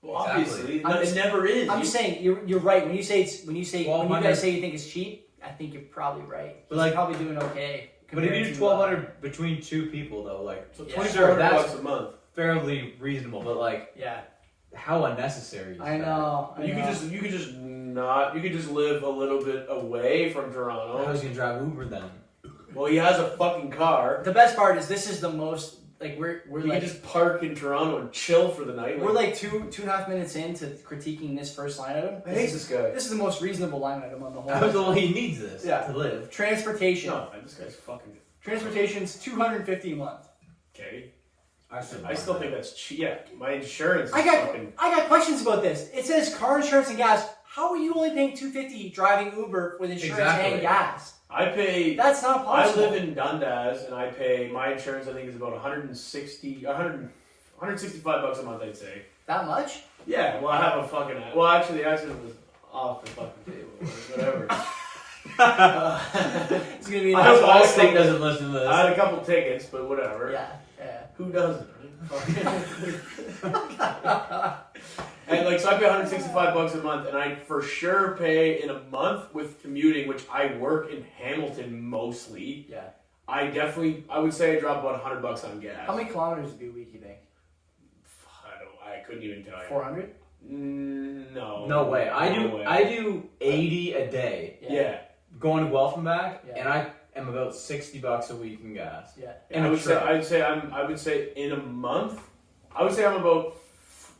Well, Exactly. obviously, it never is. I'm just saying you're right when you say Well, when you guys say you think it's cheap. I think you're probably right. But like, probably doing okay. But if you do $1,200 between 2 people though, like so yeah. $2,400 a month, fairly reasonable. But like, yeah, how unnecessary is that? I know. You could just live a little bit away from Toronto. How's he gonna drive Uber then? Well, he has a fucking car. The best part is this is the most like we're You like can just park in Toronto and chill for the night. we're like 2.5 minutes into critiquing this first line item. I hate this guy. This is the most reasonable line item on the whole. Well, he needs this to live. Transportation. No, this guy's fucking. Transportation's $250 a month. Okay. I still think that's cheap. Yeah, my insurance. Is I fucking... got questions about this. It says car insurance and gas. How are you only paying $250 driving Uber with insurance and gas? I pay. That's not possible. I live in Dundas, and I pay my insurance. I think is about 165 bucks a month. I'd say. That much? Yeah. Well, I have a fucking. Well, actually, the accident was off the fucking table. Whatever. It's gonna be. I hope Allstate doesn't listen to this. I had a couple tickets, but whatever. Yeah. Who doesn't? And like, so I pay 165 bucks a month, and I for sure pay in a month with commuting, which I work in Hamilton mostly. Yeah. I would say I drop about 100 bucks on gas. How many kilometers do a week you think? I couldn't even tell you. 400? No. No way. No way. I do 80 a day. Yeah. Going to Guelph and back, Yeah. and I am about $60 a week in gas. Yeah. And I would say in a month, I would say I'm about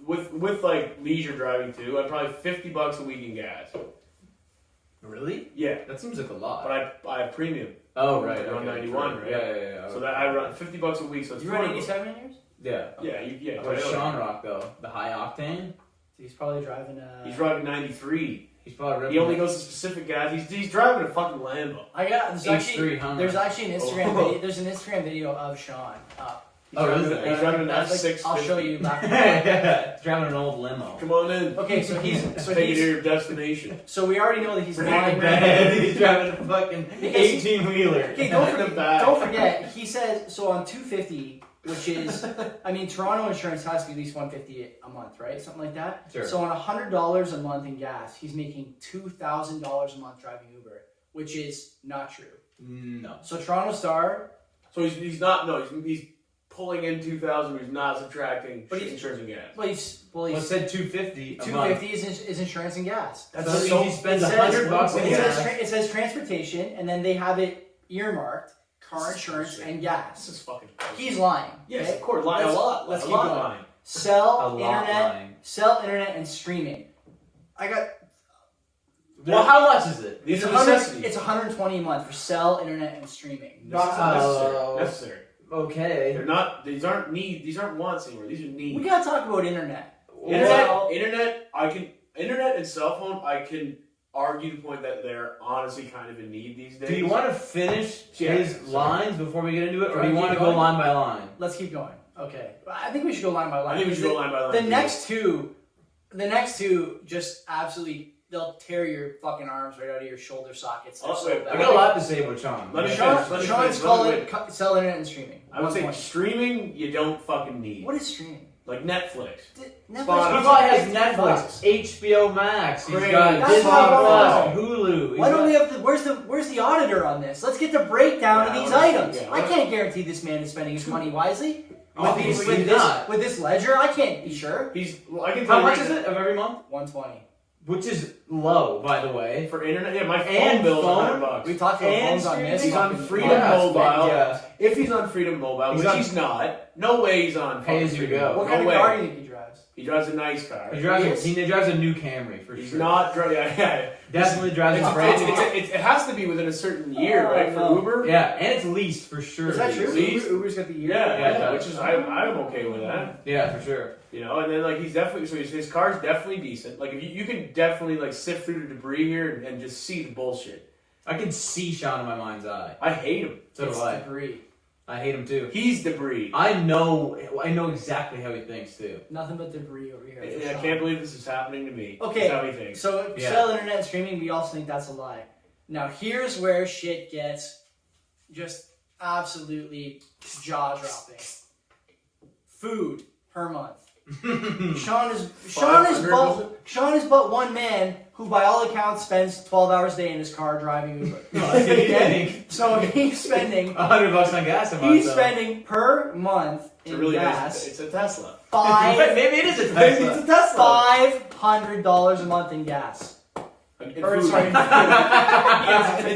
with like leisure driving too. I'm probably $50 a week in gas. Really? Yeah. That seems like a lot. But I have premium. Oh right. You're on 91, right? Yeah. So that I run $50 a week. So it's You run 87 in yours? Yeah. Yeah. How about Sean Rock though? The high octane. He's probably driving. He's driving 93. He's probably. He only goes to specific gas. He's driving a fucking Lambo. There's actually an Instagram video. There's an Instagram video of Sean. He's driving an F650. I'll show you back. He's driving an old limo. Come on in. Okay, so Take you to your destination. So we already know that he's lying. He's driving a fucking 18-wheeler. Okay, don't forget. He says so on 250, which is, I mean, Toronto insurance has to be at least $150 a month, right? Something like that. Sure. So on $100 a month in gas, he's making $2,000 a month driving Uber, which is not true. No. So Toronto Star. So he's pulling in 2,000, but he's not subtracting insurance and gas. Well, it said 250. is insurance and gas. That's so he spends $100 in gas. It says transportation, and then they have it earmarked car insurance and gas. This is fucking. He's lying. Yes, okay? of course, lying a lot. Let's keep going. going. Sell internet and streaming. Well, how much is it? These are necessities. It's $120 a month for cell internet and streaming. Necessary. Okay. They're not. These aren't needs. These aren't wants anymore. These are needs. We gotta talk about internet. Internet and cell phone. I can argue the point that they're honestly kind of in need these days. Do you want to finish his lines before we get into it, or do you want to go going? line by line? Let's keep going. Okay. I think we should go line by line. The next two just absolutely. They'll tear your fucking arms right out of your shoulder sockets. I got a lot to say about Sean. Sean's calling sell internet and streaming. I would say streaming you don't fucking need. What is streaming? Like Netflix. He probably has Netflix, HBO Max. He's got That's Disney not Plus, Hulu. Why don't we have where's the auditor on this? Let's get the breakdown of these items. I can't guarantee this man is spending his money wisely. With this ledger, I can't be sure. How much is it of every month? $120. Which is low, by the way. For internet, yeah, my phone bill's $100. We talked about phones on this. He's on Freedom Mobile. Yeah. If he's on Freedom Mobile, which he's not, no way he's on Pay as you go. What kind of car do you think he drives? He drives a nice car. He drives a new Camry for sure. He's not driving. Yeah. Definitely drives a brand new. It has to be within a certain year, right? For Uber. Yeah, and it's leased for sure. Is that true? Uber's got the year. Yeah, which is I'm okay with that. Yeah, for sure. You know, and then like he's definitely his car's definitely decent. Like if you can definitely like sift through the debris here and just see the bullshit. I can see Sean in my mind's eye. I hate him. So do I. Debris. I hate him too. He's debris. I know exactly how he thinks too. Nothing but debris over here. I can't believe this is happening to me. Okay, that's how he thinks. So sell internet and streaming, we also think that's a lie. Now here's where shit gets just absolutely jaw dropping. Food per month. Sean is but one man who, by all accounts, spends 12 hours a day in his car driving Uber. So he's spending $100 on gas a month. He's spending per month in gas. It's a Tesla. Maybe it is a Tesla. Maybe it's a Tesla. $500 a month in gas. Or sorry, He's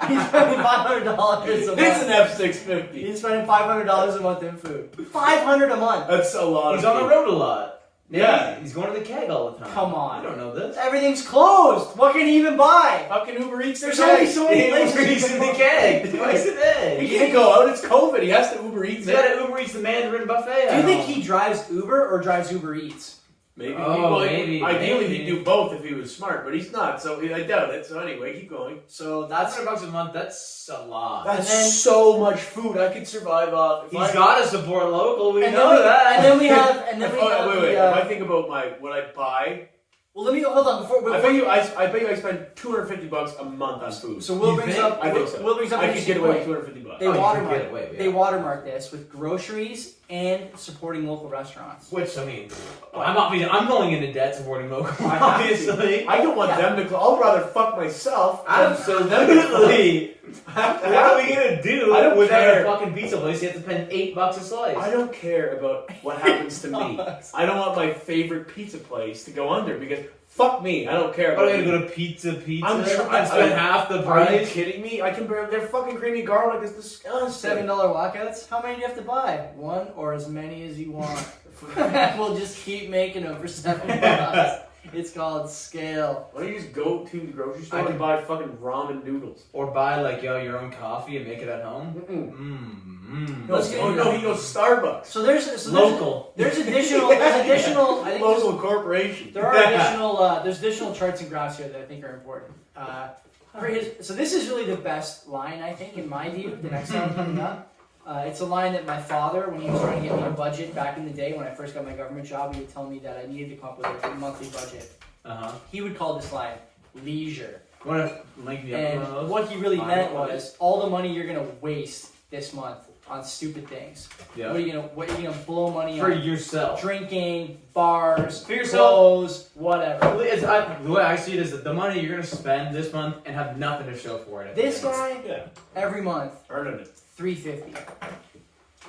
he's spending $500 a month. an F-650. He's spending $500 a month in food. $500 a month. That's a lot. He's of on the food. road a lot. Yeah. He's going to the keg all the time. Come on. You don't know this. Everything's closed. What can he even buy? Fucking Uber Eats. There's only so many He places. Uber Eats in the keg twice a day. He can't go out. It's COVID. He has to Uber Eats. He's got to Uber Eats the Mandarin buffet. Do you think he drives Uber or drives Uber Eats? Maybe. Oh, Well, maybe. Ideally, maybe. he'd do both if he was smart, but he's not. So I doubt it. So anyway, keep going. So that's $500 a month. That's a lot. That's And then- so much food I could survive off. If He's I, got to support local. We and know then we, that. And then we have wait. the, If I think about what I buy, well, let me hold on before. I bet you I spend $250 a month on food. So Will You brings think? up. I think so. Will brings up. I an could get interesting away point. with $250. They Oh, you watermark. can get away, yeah. They watermark this with groceries and supporting local restaurants. Which, I mean, I'm going into debt supporting local, I have to. obviously. I don't want them to. I'll rather fuck myself than so them to fuck. Absolutely. What are we gonna do I don't without care. a fucking pizza place? You have to spend $8 a slice. I don't care about what happens to me. I don't want my favorite pizza place to go under because fuck me. I don't care What about are it. you gonna go to Pizza? I'm trying- Spend half the Are you price. kidding me? I can barely. Their fucking creamy garlic is disgusting. $7 walkouts. How many do you have to buy? One or as many as you want. We'll just keep making them for $7. It's called scale. Why don't you just go to the grocery I store can- and buy fucking ramen noodles? Or buy like your own coffee and make it at home. No, Let's get- no, he goes Starbucks. So there's Local. There's additional. I think there's, Local corporation. there are additional. There's additional charts and graphs here that I think are important. So this is really the best line I think in my view. The next line coming up. It's a line that my father, when he was trying to get me a budget back in the day when I first got my government job, he would tell me that I needed to come up with a monthly budget. He would call this line leisure. Want to link me up And with one of those? what he really Fine, meant what was all the money you're gonna waste this month on stupid things. Yeah. What are you gonna blow money For on? yourself. Drinking, bars, For yourself. clothes, whatever. The way I see it is that the money you're gonna spend this month and have nothing to show for it. This guy, Yeah, every month, earning it. $350,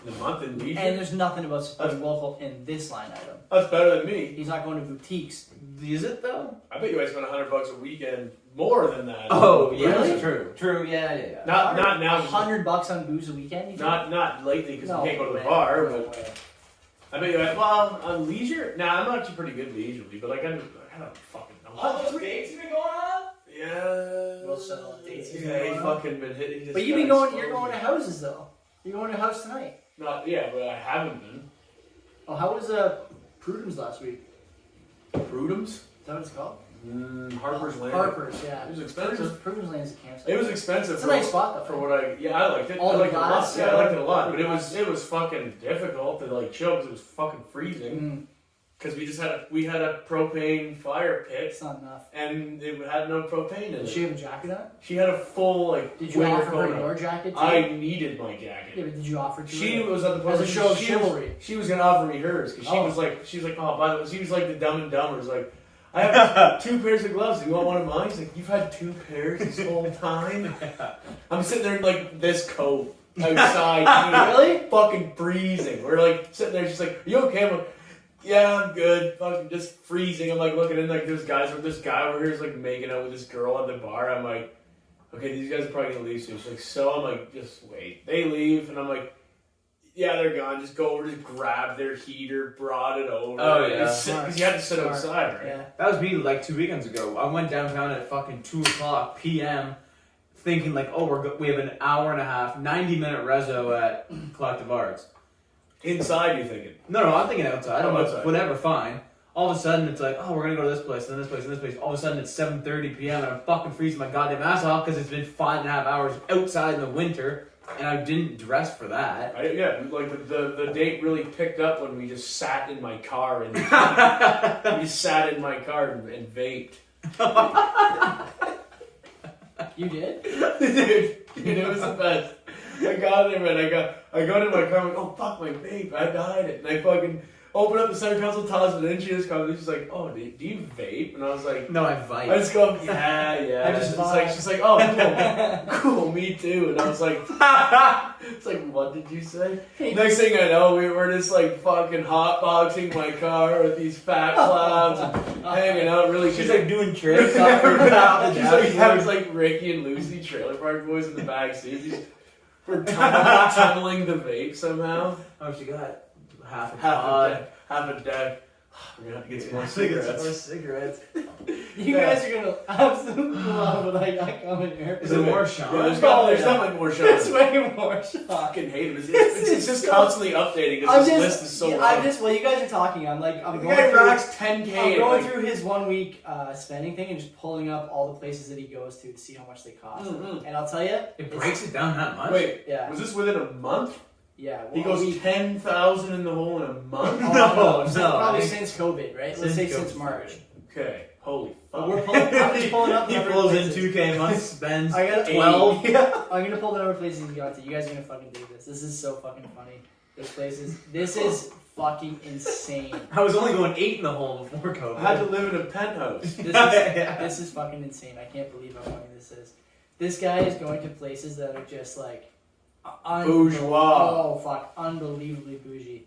In a month in leisure. and there's nothing about supporting local in this line item. That's better than me. He's not going to boutiques. Is it though? I bet you I spend $100 a weekend more than that. Oh, yeah, Really? that's true. True, yeah. Not now. $100 on booze a weekend. You think? Not lately because No we can't go to the way. bar. No But way. I bet you. Well, on leisure. Nah, I'm actually pretty good leisurely, but like I don't fucking know. All those dates you've been going on? Yeah. We'll settle on dates. Yeah, he fucking been hitting. This But you've been guy going. You're slowly. going to houses though. You're going to a house tonight. Not yeah, but I haven't been. Oh, how was Prudham's last week? Prudham's? Is that what it's called? Harper's Landing. Harper's, yeah. It was expensive. Prudham's Land's a campsite. It was expensive. It's a nice spot though. For what I liked it. All I the liked glass, it a lot. Yeah, I liked it a lot. all But the it was fucking difficult to like chill because it was fucking freezing. Mm, Because we had a propane fire pit it's not enough. and it had no propane in Did it. she have a jacket on? She had a full like. Did you winter offer coat her on. your jacket too? I needed my Yeah, jacket. but did you offer to She her? was at the As a point. show of she was- chivalry. She was gonna offer me hers because Oh. she was like, oh, by the way, she was like the Dumb and Dumber. It was like, I have 2 pairs of gloves. Do you want one of mine? She's like, you've had 2 pairs this whole time. I'm sitting there in like this coat outside, Really? fucking freezing. We're like sitting there. She's like, are you okay? I'm like, yeah, I'm good. Fucking just freezing. I'm like looking in like this guy over here is like making out with this girl at the bar. I'm like, okay, these guys are probably gonna leave soon. She's like, so I'm like, just wait. They leave, and I'm like, yeah, they're gone. Just go over, just grab their heater, brought it over. Oh, yeah. Because you had to sit Smart. outside, right? Yeah. That was me like 2 weekends ago. I went downtown at fucking 2:00 p.m. thinking like, oh, we have an hour and a half, 90-minute reso at Collective Arts. Inside, you're thinking. No, I'm thinking outside. I'm Outside. like, whatever, fine. All of a sudden, it's like, oh, we're gonna go to this place, and then this place, and this place. All of a sudden, it's 7:30 p.m. and I'm fucking freezing my goddamn ass off because it's been 5.5 hours outside in the winter, and I didn't dress for that. Yeah, like the date really picked up when we just sat in my car and we sat in my car and vaped. You did? Dude, it was the best. I got there, man. I got in my car. I'm like, oh fuck, my vape. I died it, and I fucking open up the center console, toss it in. She just comes. She's like, oh, do you vape? And I was like, No, I I vibe. just go, yeah. I just It's like, vibe. she's like, oh, cool, me too. And I was like, It's like, what did you say? Next thing I know, we're just like fucking hotboxing my car with these fat clowns and hanging out. Really, She's like doing tricks. She's like having like Ricky and Lucy Trailer Park Boys in the back seat. We're tunneling the vape somehow. Oh, she got half a deck. We're gonna have to get some more cigarettes. You guys are gonna absolutely love what I got coming here. Is it more Sean? Yeah, there's definitely more Sean. It's way more Sean. Fucking hate him. It's just constantly updating because this list is so long. While you guys are talking, I'm the going guy through, rocks 10K. I'm going through his 1 week spending thing and just pulling up all the places that he goes to see how much they cost. Mm-hmm. And I'll tell you, it breaks it down that much. Wait, yeah. Was this within a month? Yeah, well, he goes 10,000 in the hole in a month. No. Probably since COVID, right? Let's say since March. Okay, holy fuck. But I'm just pulling up. He pulls in 2K a month, spends I got 12. Yeah. I'm gonna pull the number of places he got to. You guys are gonna fucking do this. This is so fucking funny. This is fucking insane. I was only going 8 in the hole before COVID. I had to live in a penthouse. This is fucking insane. I can't believe how funny this is. This guy is going to places that are just like bourgeois. Oh fuck, unbelievably bougie.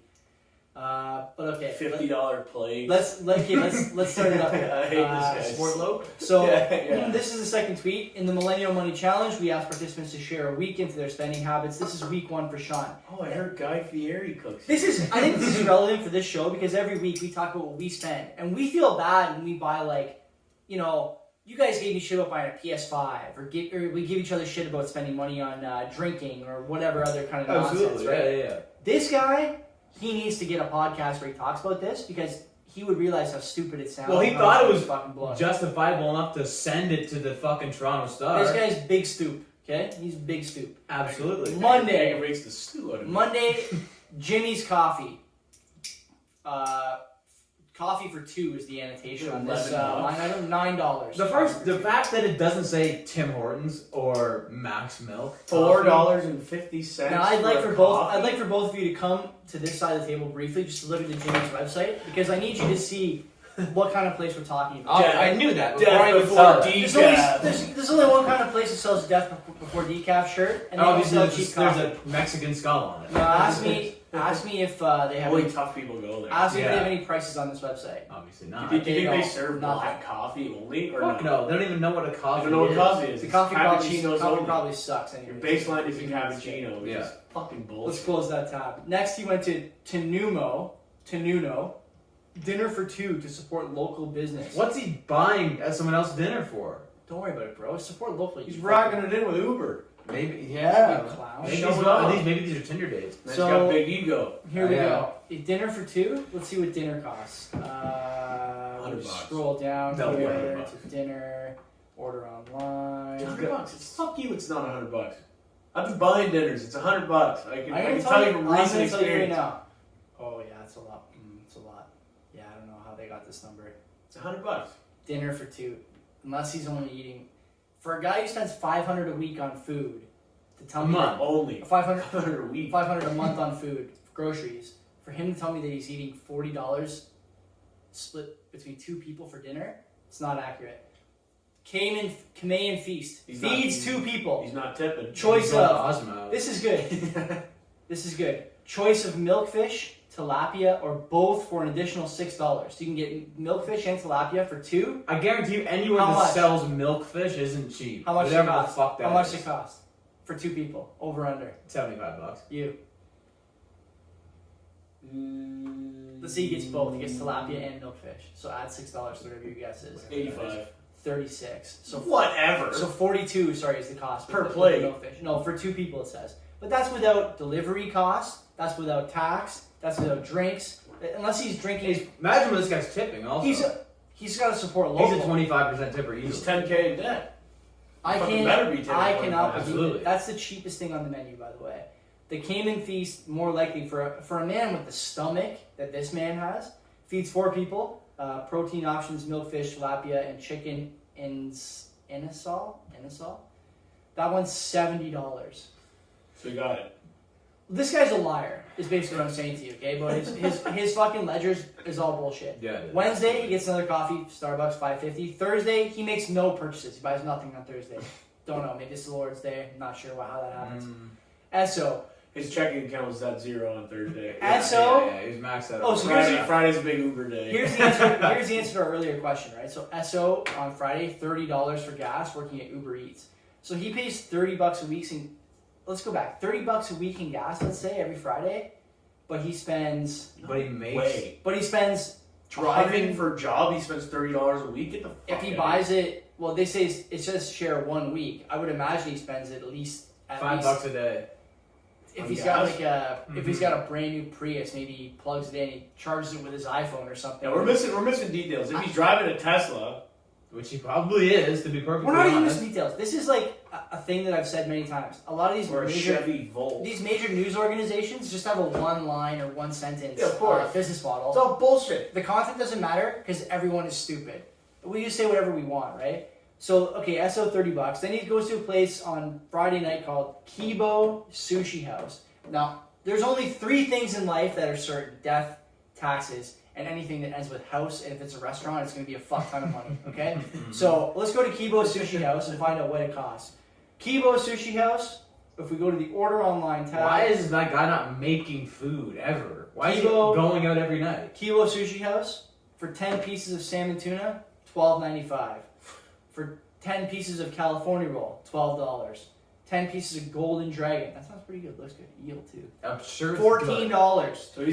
But okay, $50 plate. Let's start it up. I hate this guy. Sport low. So yeah. This is the second tweet in the Millennial Money Challenge. We asked participants to share a week into their spending habits. This is week 1 for Sean. Oh, I heard Guy Fieri cooks. I think this is relevant for this show because every week we talk about what we spend, and we feel bad when we buy you guys gave me shit about buying a PS5, or we give each other shit about spending money on drinking or whatever other kind of nonsense, right? Yeah. This guy, he needs to get a podcast where he talks about this because he would realize how stupid it sounds. Well, he thought it was fucking blood. justifiable enough to send it to the fucking Toronto Star. This guy's big stoop, okay? He's big stoop. Absolutely. Monday, makes the stew out of me. Monday, Jimmy's Coffee. Coffee for 2 is the annotation on this line item. $9. The fact that it doesn't say Tim Hortons or Max Milk. $4.50. Now I'd like for both of you to come to this side of the table briefly, just to look at the Jimmy's website, because I need you to see what kind of place we're talking about. I knew that before I even saw that. There's only one kind of place that sells Death Before Decaf shirt, and they Obviously, sell cheap coffee. there's a Mexican skull on it. Now ask me if they have. Only tough people go there. Ask me if they have any prices on this website. Obviously not. Do you think they serve Nothing. black coffee only, or Fuck no, they don't even know what a coffee They don't know what is. coffee is. The coffee Cappuccinos probably sucks anyway. Your baseline is a cappuccino, which is fucking bullshit. Let's close that tab. Next, he went to Tenuno, dinner for 2 to support local business. What's he buying someone else dinner for? Don't worry about it, bro. Support locally. He's rocking it in with Uber. Maybe, You yeah. clown. Maybe these are Tinder dates. He's So- got big ego. Here we Yeah. go. A dinner for 2. Let's see what dinner costs. We'll scroll down That'll be here $100. to dinner. Order online. $100. It's fuck you. It's not $100. I've been buying dinners. It's $100. I can tell you from recent experience. Right now. Oh yeah, it's a lot. It's a lot. Yeah, I don't know how they got this number. It's $100. Dinner for 2, unless he's only eating. For a guy who spends $500 a week on food, to tell me that Only $500 a week. $500 a month on food, groceries. For him to tell me that he's eating $40 split between 2 people for dinner, it's not accurate. Kameian Feast feeds 2 people. He's not tipping. Choice He's going to of. Osmo. This is good. This is good. Choice of milkfish, tilapia, or both for an additional $6. So you can get milkfish and tilapia for 2. I guarantee you, anyone How that much? sells milkfish isn't cheap. How much does it Whatever cost? the fuck that How much is. does it cost for 2 people? Over under. $75. You. Let's see, he gets both. He gets tilapia and milkfish. So add $6 to whatever your guess is. 85. 36. So Whatever. So 42, sorry, is the cost Per with the plate. milkfish. No, for 2 people it says. But that's without delivery costs. That's without tax. That's without drinks. Unless he's drinking. Imagine what this guy's tipping also. He's got to support local. He's a 25% tipper easily. He's $10K in debt. I Fucking better be 10 I to cannot 25. believe Absolutely. it. That's the cheapest thing on the menu, by the way. The Cayman Feast, more likely for a man with the stomach that this man has, feeds 4 people. Protein options: milkfish, tilapia, and chicken Inasal. That one's $70. So you got it. This guy's a liar. Is basically what I'm saying to you. Okay, but his fucking ledgers is all bullshit. Yeah. It is. Wednesday, he gets another coffee, Starbucks, $5.50. Thursday, he makes no purchases. He buys nothing on Thursday. Don't know. Maybe it's the Lord's Day. I'm not sure how that happens. Esso, His checking account was at 0 on Thursday. And so, he was maxed out. Oh, so Friday's a big Uber day. here's the answer to our earlier question, right? So SO on Friday, $30 for gas, working at Uber Eats. So he pays $30 a week. Let's go back. $30 a week in gas, let's say, every Friday. But he spends. But he makes. Wait. But he spends. Driving for a job, he spends $30 a week. Get the fuck If he out buys it, well, they say it says share 1 week. I would imagine he spends it at least $5 a day. If On he's gas? got like if he's got a brand new Prius, maybe he plugs it in, he charges it with his iPhone or something. Yeah, we're missing details. If he's driving a Tesla, which he probably is, to be perfectly we're not even honest. missing details. This is like a thing that I've said many times. A lot of these or a major Chevy Volt. these major news organizations just have a one line or one sentence Yeah, of course. business model. It's all bullshit. The content doesn't matter because everyone is stupid. We just say whatever we want, right? So, okay, SO $30. Then he goes to a place on Friday night called Kibo Sushi House. Now, there's only 3 things in life that are certain: death, taxes, and anything that ends with house. And if it's a restaurant, it's going to be a fuck ton of money, okay? So, let's go to Kibo Sushi House and find out what it costs. Kibo Sushi House, if we go to the order online tab. Why is that guy not making food ever? Why is he Kibo- going out every night? Kibo Sushi House, for 10 pieces of salmon tuna, $12.95. For 10 pieces of California roll, $12. 10 pieces of golden dragon. That sounds pretty good. Looks good. Eel too. I'm sure it's $14. So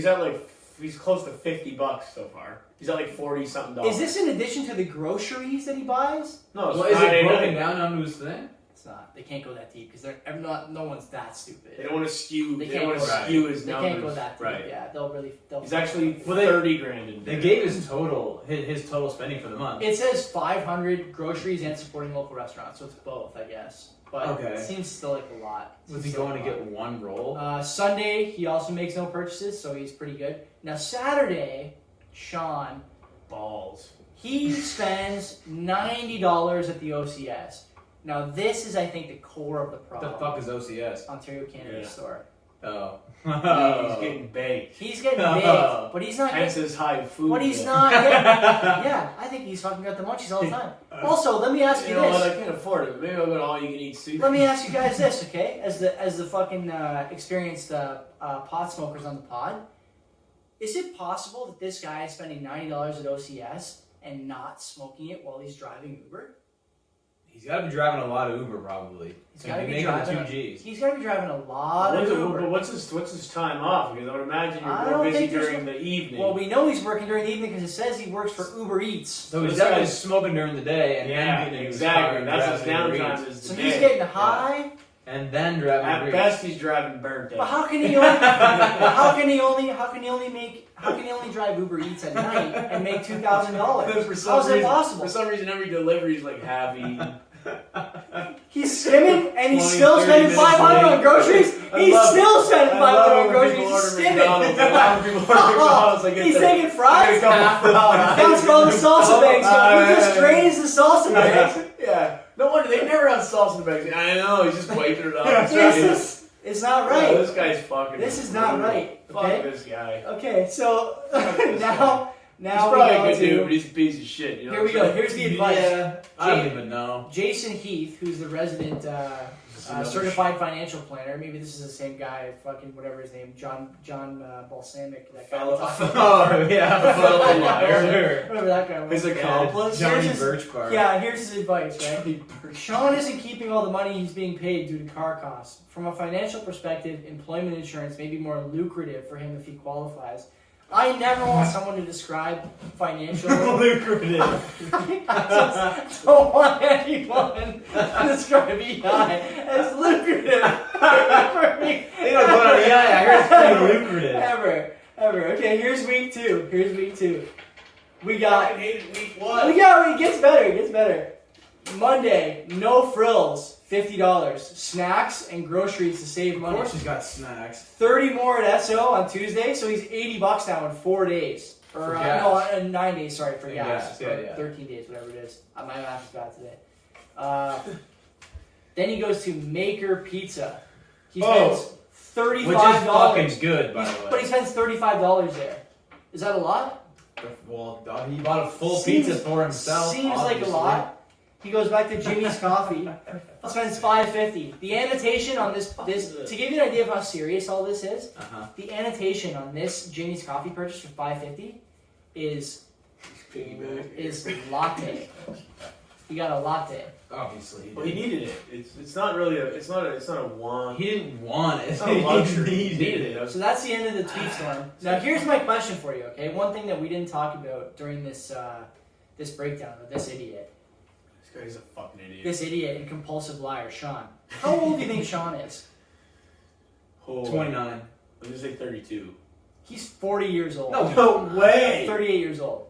he's close to $50 so far. He's at like 40 something. Is this in addition to the groceries that he buys? No, it's Well, is Friday it broken night. down onto his thing? It's not. They can't go that deep because no one's that stupid. They don't want to skew. They They, can't don't want to go- skew his They numbers. can't go that deep. Right. Yeah, they'll. He's actually Well, they- 30 grand in They debt. gave his total spending for the month. It says 500 groceries and supporting local restaurants, so it's both, I guess. But Okay. it seems still like a lot. Was he going to get one roll? Sunday, he also makes no purchases, so he's pretty good. Now, Saturday, Sean, balls. he spends $90 at the OCS. Now, this is, I think, the core of the What problem. the fuck is OCS? Ontario Cannabis Yeah. Store. Oh. He's getting baked. He's getting big, but he's not Hence getting... his high food. But he's bill. not getting... Yeah, I think he's fucking got the munchies all the time. Also, let me ask you You know what? this. I can't afford it. But maybe I'll go to all you can eat sushi. Let me ask you guys this, okay? As the fucking experienced pot smokers on the pod, is it possible that this guy is spending $90 at OCS and not smoking it while he's driving Uber? He's got to be driving a lot of Uber, probably. He's So got to he be making driving. the 2 Gs. He's got to be driving a lot of But Uber. what's his time off? Because I would imagine I you're don't more busy think there's during the evening. Well, we know he's working during the evening because it says he works for Uber Eats. So he's This definitely guy's- smoking during the day and yeah, then getting in his car exactly. and That's his driving Uber downtime. Eats. Is So the he's day. getting high. And then driving At Uber Eats. best, he's driving burnt But out. how can he only? how can he only drive Uber Eats at night and make $2,000? How's that possible? For some reason, every delivery is like half eaten. He's skimming and he's 20, still 30 spending minutes 500 on late. groceries. He's still spending 500 on groceries. He's skimming. He's taking fries. Counts all the salsa bags. He just drains the salsa bags. Yeah. No wonder they never have salsa bags. I know. He's just wiping it off. It's not Yeah, right. this guy's fucking. This is not right. Fuck Okay. this guy. Okay. So this now He's probably we a go good dude, to. but he's a piece of shit. You know Here we what I'm go. Here's the advice. Yeah, I don't even know. Jason Heath, who's the resident certified financial planner. Maybe this is the same guy. Fucking whatever his name, John Balsamic. That guy. we talked about. Oh, yeah. Fellow liar. Whatever that guy was. His accomplice? Johnny Here's his- Birchbark. Yeah, here's his advice, right? Sean isn't keeping all the money he's being paid due to car costs. From a financial perspective, employment insurance may be more lucrative for him if he qualifies. I never want someone to describe financial Lucrative. I just don't want anyone to describe EI as lucrative for me. They don't go on EI. I heard it's pretty lucrative. Ever. Okay, here's week two. We got. I hated week We one. got. It gets better. Monday, no frills, $50. Snacks and groceries to save Of money. course he's got snacks. 30 more at SO on Tuesday, so he's $80 now in 4 days. Or For gas. no, 9 days. Sorry for For gas. gas, yeah. 13 days, whatever it is. My math is bad today. Then he goes to Maker Pizza. He spends $35. Which is fucking good, by the way. But he spends $35 there. Is that a lot? Well, he bought a full Seems- pizza for himself. Seems like a obviously. lot. He goes back to Jimmy's Coffee, spends $5.50. The annotation on this to give you an idea of how serious all this is, the annotation on this Jimmy's Coffee purchase for $5.50 is latte. He got a latte. Obviously. Well, he needed it. It's not really it's not a want. He didn't want it. It's not a luxury. He needed it. So that's the end of the tweet storm. Now here's my question for you, okay? One thing that we didn't talk about during this this breakdown of this idiot. This guy's a fucking idiot. This idiot and compulsive liar, Sean. How old do you think Sean is? 29. I'm gonna say 32. He's 40 years old. No way. 38 years old.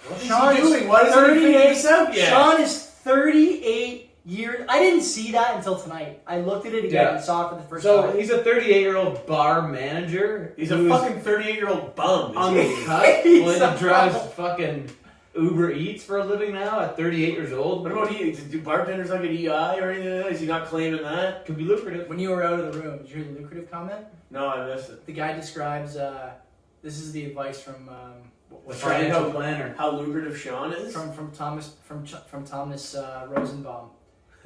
What is Sean he doing? Why doesn't he figure this out yet? Sean is 38 years. I didn't see that until tonight. I looked at it again and saw it for the first time. So he's a 38-year-old bar manager. He's a fucking 38-year-old bum. On the cut. He drives fucking Uber Eats for a living now at 38 years old. What about he? Do bartenders not get EI or anything like that? Is he not claiming that? Could be lucrative. When you were out of the room, did you hear the lucrative comment? No, I missed it. The guy describes, this is the advice from... The financial planner. How lucrative Sean is? From Thomas Rosenbaum.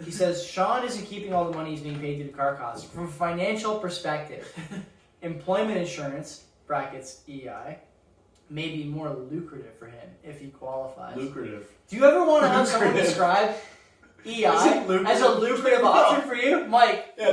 He says Sean isn't keeping all the money he's being paid due to car costs. From a financial perspective, employment insurance (brackets EI) may be more lucrative for him if he qualifies. Lucrative. Do you ever want to have someone describe EI as a lucrative option for you, Mike? Yeah,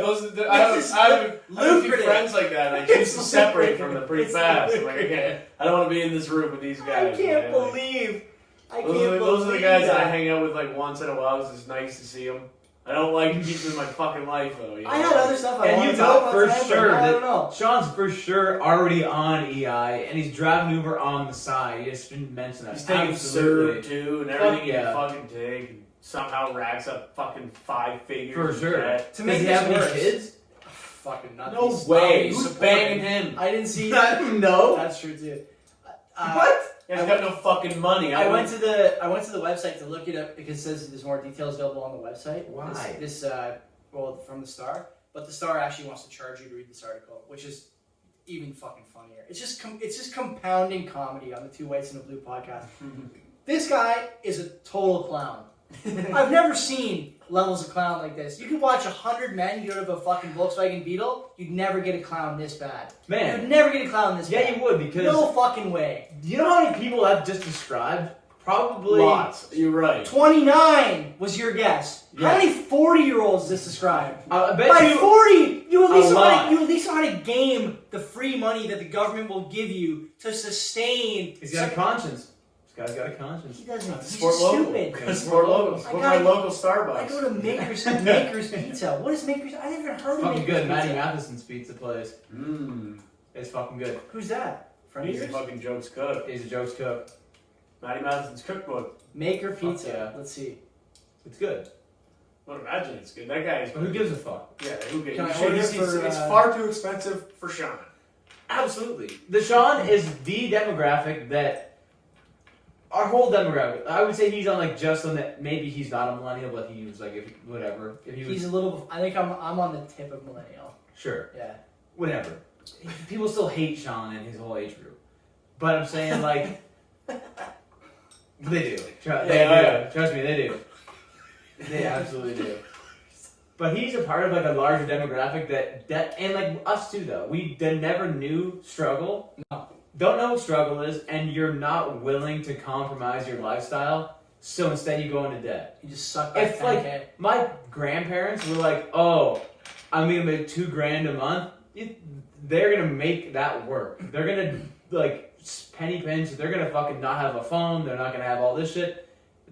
I have a few friends like that, and I choose to separate from them pretty fast. I'm like, okay, I don't want to be in this room with these guys. I can't believe. Those are the guys that I hang out with like once in a while because it's nice to see them. I don't like to keep them in my fucking life though. You know? I had other stuff I wanted and to talk about for tonight, sure but I don't know. Sean's for sure already on EI, and he's driving Uber on the side. He just didn't mention that. He's taking Absolutely. serve too, and everything yeah. you fucking take, and somehow racks up fucking 5 figures. For sure. Debt. To make Does he this have any worse, kids? Fucking nothing. No way. Who's Supporting. banging him? I didn't see. No. That's true too. What? He's got no fucking money. I went to the website to look it up because it says there's more details available on the website. Why? Well, from the Star, but the Star actually wants to charge you to read this article, which is even fucking funnier. It's just compounding comedy on the Two Whites and a Blue podcast. This guy is a total clown. I've never seen levels of clown like this. You could watch 100 men get out of a fucking Volkswagen Beetle, you'd never get a clown this bad. Man. You'd never get a clown this bad. Yeah, you would, because... No fucking way. Do you know how many people I've just described? Probably... Lots. You're right. 29 was your guess. Yeah. How many 40-year-olds is this described? I bet By you... 40, you at lot. least know how to game the free money that the government will give you to sustain. He's got a conscience. This guy's got a conscience. He doesn't. He's Sport stupid. local. Sport local. Support my local Starbucks. I go to Maker's Pizza. What is Maker's? I never heard of Fucking Maker's good. Pizza. Matty Matheson's pizza place. It's fucking good. Who's that? Friend of He's a yours? fucking jokes cook. He's a jokes cook. Matty Matheson's cookbook. Maker Pizza. yeah. Let's see. It's good. Well, imagine it's good. That guy is. But who gives a fuck? Yeah, who gives? Can I Shit, order it's for, it's far too expensive for Sean. Absolutely. The Sean is the demographic that... Our whole demographic. I would say he's on like just on that. Maybe he's not a millennial, but he was like whatever. If he was, He's a little. I think I'm on the tip of millennial. sure, Yeah. whatever. People still hate Sean and his whole age group, but I'm saying like they do. Trust me, they do. They absolutely do. But he's a part of like a larger demographic that and like us too though. We never knew struggle. No. Don't know what struggle is, and you're not willing to compromise your lifestyle, so instead you go into debt. You just suck back If 10K. like my grandparents were like, "Oh, I'm gonna make $2,000 a month," they're gonna make that work. They're gonna like penny pinch. They're gonna fucking not have a phone. They're not gonna have all this shit.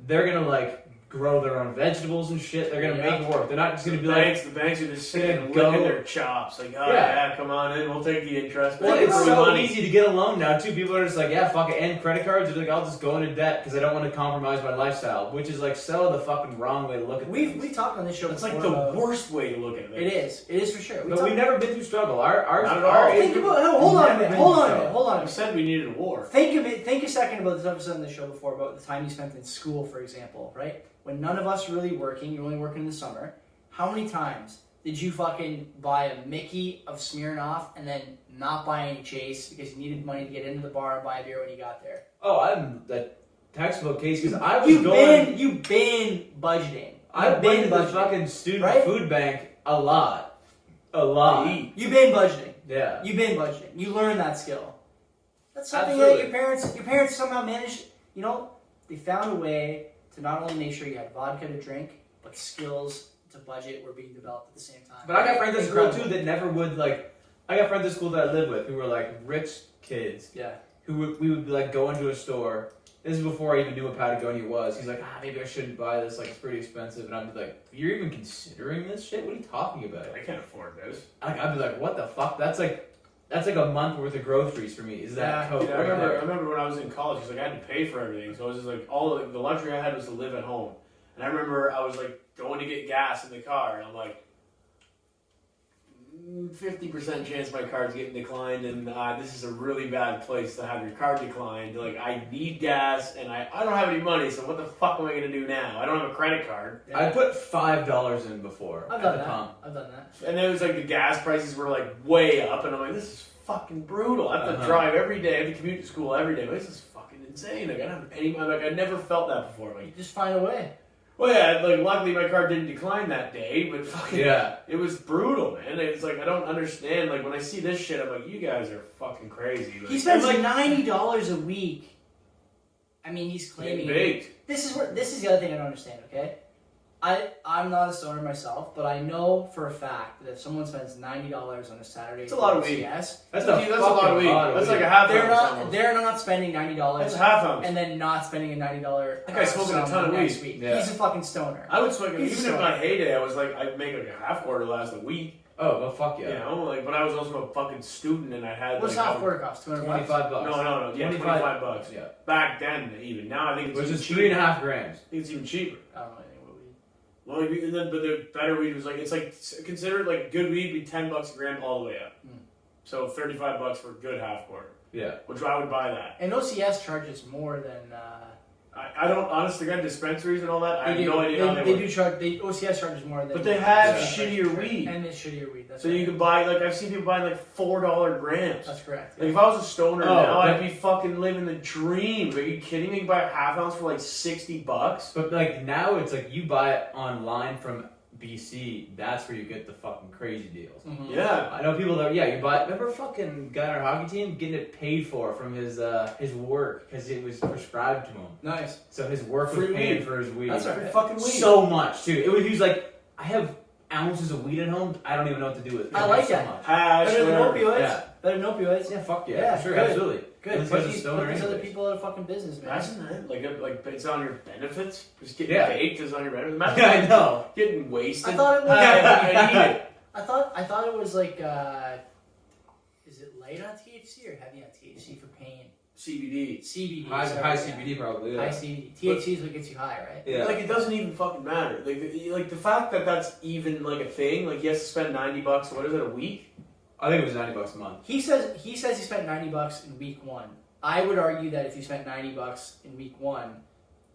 They're gonna like grow their own vegetables and shit. They're gonna make it work. They're not just gonna be like, the banks are just sitting and go. licking their chops. Like, oh yeah, come on in, we'll take the interest. well, Take it's free so money. easy to get a loan now too. People are just like, yeah, fuck it. And credit cards, you're like, I'll just go into debt because I don't want to compromise my lifestyle, which is like so the fucking wrong way to look at things. We talked on this show It's before. like the about- worst way to look at it. It is for sure. But we've never been through struggle. Our Not at all. our Think about. Hold on a minute. Hold on a I minute. said we needed a war. Think a second about this episode on the show before about the time you spent in school, for example, right? When none of us were really working, you're only working in the summer. How many times did you fucking buy a Mickey of Smirnoff and then not buy any Chase because you needed money to get into the bar and buy a beer when you got there? Oh, I'm like textbook case because I was You've going. been budgeting. I've been to the budgeting, fucking student right? food bank a lot. You've been budgeting. Yeah. You've been budgeting. You learned that skill. That's something Absolutely. that your parents somehow managed. You know, they found a way to not only make sure you had vodka to drink, but skills to budget were being developed at the same time. But I got friends at school Incredible. too that never would like. I got friends at school that I lived with who were like rich kids. Yeah. We would like go into a store. This is before I even knew what Patagonia was. He's like, maybe I shouldn't buy this. Like, it's pretty expensive. And I'd be like, you're even considering this shit? What are you talking about? I can't afford this. I'd be like, what the fuck? That's like a month worth of groceries for me. Is that Coke? Yeah, I right remember. there. I remember when I was in college, because like, I had to pay for everything, so it was just like all the luxury I had was to live at home. And I remember I was like going to get gas in the car, and I'm like, 50% chance my card's getting declined, and this is a really bad place to have your card declined. Like, I need gas, and I don't have any money, so what the fuck am I gonna do now? I don't have a credit card. Yeah. I put $5 in before. I've at done the that. pump. I've done that. And it was like the gas prices were like way up, and I'm like, this is fucking brutal. I have to Uh-huh. drive every day. I have to commute to school every day. This is fucking insane. Like, I don't have any. I'm like, I never felt that before. Like, Just find a way. well, yeah, like luckily my card didn't decline that day, but fucking, Yeah. it was brutal, man. It's like I don't understand. Like when I see this shit, I'm like, you guys are fucking crazy. Like, He spends like $90 a week. I mean, he's claiming. baked. This is the other thing I don't understand. Okay, I'm not a stoner myself, but I know for a fact that if someone spends $90 on a Saturday, It's a lot of weed. yes, That's That's a lot of weed. That's like a half they're ounce. not almost. they're not spending $90 That's a half ounce. and then not spending a $90. That guy's smoking a ton of next weed. week. Yeah. He's a fucking stoner. I would smoke He's even in so- my heyday. I was like, I'd make like a half quarter last a week. Oh, well, fuck yeah. You know, like, but I was also a fucking student, and I had What's like half quarter cost? $200. $25. No, yeah, 25 bucks. Yeah. Back then, even now, I think it's Which even is cheaper. 3.5 grams. I think it's even cheaper. I don't know anything about weed. Well, and then, but the better weed was like it's like considered like good weed be $10 a gram all the way up. Mm. So $35 for a good half quarter, Yeah. which I would buy that. And OCS charges more than. I don't honestly got dispensaries and all that. I have They do. no idea how They work. do charge. OCS charges more than. But they have Yeah. shittier weed, And it's shittier weed. That's so right. you can buy like I've seen people buying like $4 grams. That's correct. Like if I was a stoner Oh, now, but- I'd be fucking living the dream. Are you kidding me? You buy a half ounce for like $60. But like now it's like you buy it online from BC, that's where you get the fucking crazy deals. Mhm. Yeah. I know people that you buy. Remember, fucking guy on our hockey team getting it paid for from his work because it was prescribed to him. Nice. So his work was Free paying weed. for his weed. That's right. For fucking weed. So much too. It was he was like, I have ounces of weed at home. I don't even know what to do with it. I like so that. much. Hash. Better than whatever. opioids. Yeah. Better than opioids. Yeah, fuck yeah, Yeah, for sure, good. absolutely. Good. Unless Put he's a these, stoner put these other anyways. people out of fucking business, man. Imagine that. Like it's on your benefits. Just getting Yeah. baked is on your benefits. Imagine Yeah, I know. getting wasted. I thought it was. I need it. I thought it was like. Is it light on THC or heavy on THC for pain? CBD. CBD. High sorry, high yeah. CBD probably. High Yeah. CBD. THC is what gets you high, right? Yeah. Like it doesn't even fucking matter. Like the fact that that's even like a thing. Like he has to spend $90. What is it a week? I think it was $90 a month. He says he spent $90 in week one. I would argue that if you spent $90 in week one,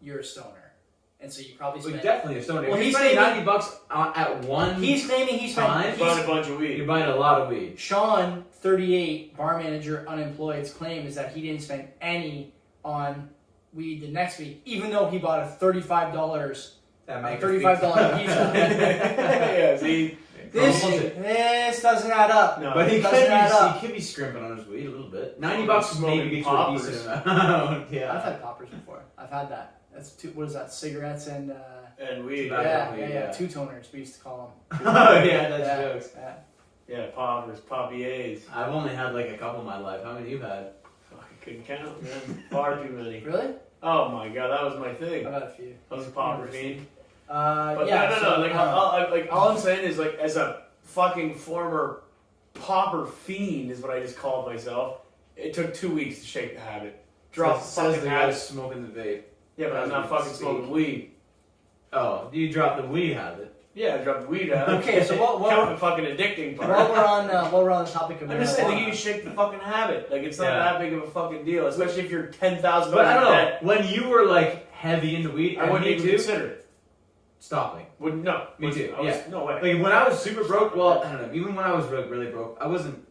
you're a stoner, and so you probably Well, spent. definitely a stoner. Well, If he's you're spending saying- $90 at one, He's claiming he spent. Time? Buying a bunch of you're weed. buying a lot of weed. Sean, 38, bar manager, unemployed's claim is that he didn't spend any on weed the next week, even though he bought a $35 That makes $35 pizza. Yeah. See. This doesn't add up. No. But he Doesn't add up. could be scrimping on his weed a little bit. $90 Smoking maybe gets you a poppers. decent amount. Yeah. I've had poppers before. I've had that. That's two. What is that? Cigarettes and And weed. Tobacco. yeah. Two toners. We used to call them. Oh yeah, that's jokes. Yeah. Yeah. Poppers. Poppiers. I've only had like a couple in my life. How many you had? Fuck, I couldn't count, man. Far too many. Really? Oh my god, that was my thing. I've had a few. I was a popper fiend. But Yeah. no. so, Like all I'm saying is like as a fucking former popper fiend is what I just called myself. It took 2 weeks to shake the habit. Drop the Says fucking the guy habit. smoking the vape. Yeah, but I'm not fucking smoking weed. Oh, you dropped the weed habit. Yeah, I dropped the weed out. Okay, so what- Count the fucking addicting part. while we're on the topic of I'm just saying, like, you marijuana, can shake the fucking habit. Like, it's not Yeah. that big of a fucking deal, especially if you're $10,000 But I don't know. debt. When you were like heavy into weed, I and wouldn't me even too, consider it. stopping. Wouldn't, no. Me too, I was, yeah. No way. Like when I was super broke, well, I don't know. Even when I was really broke, I wasn't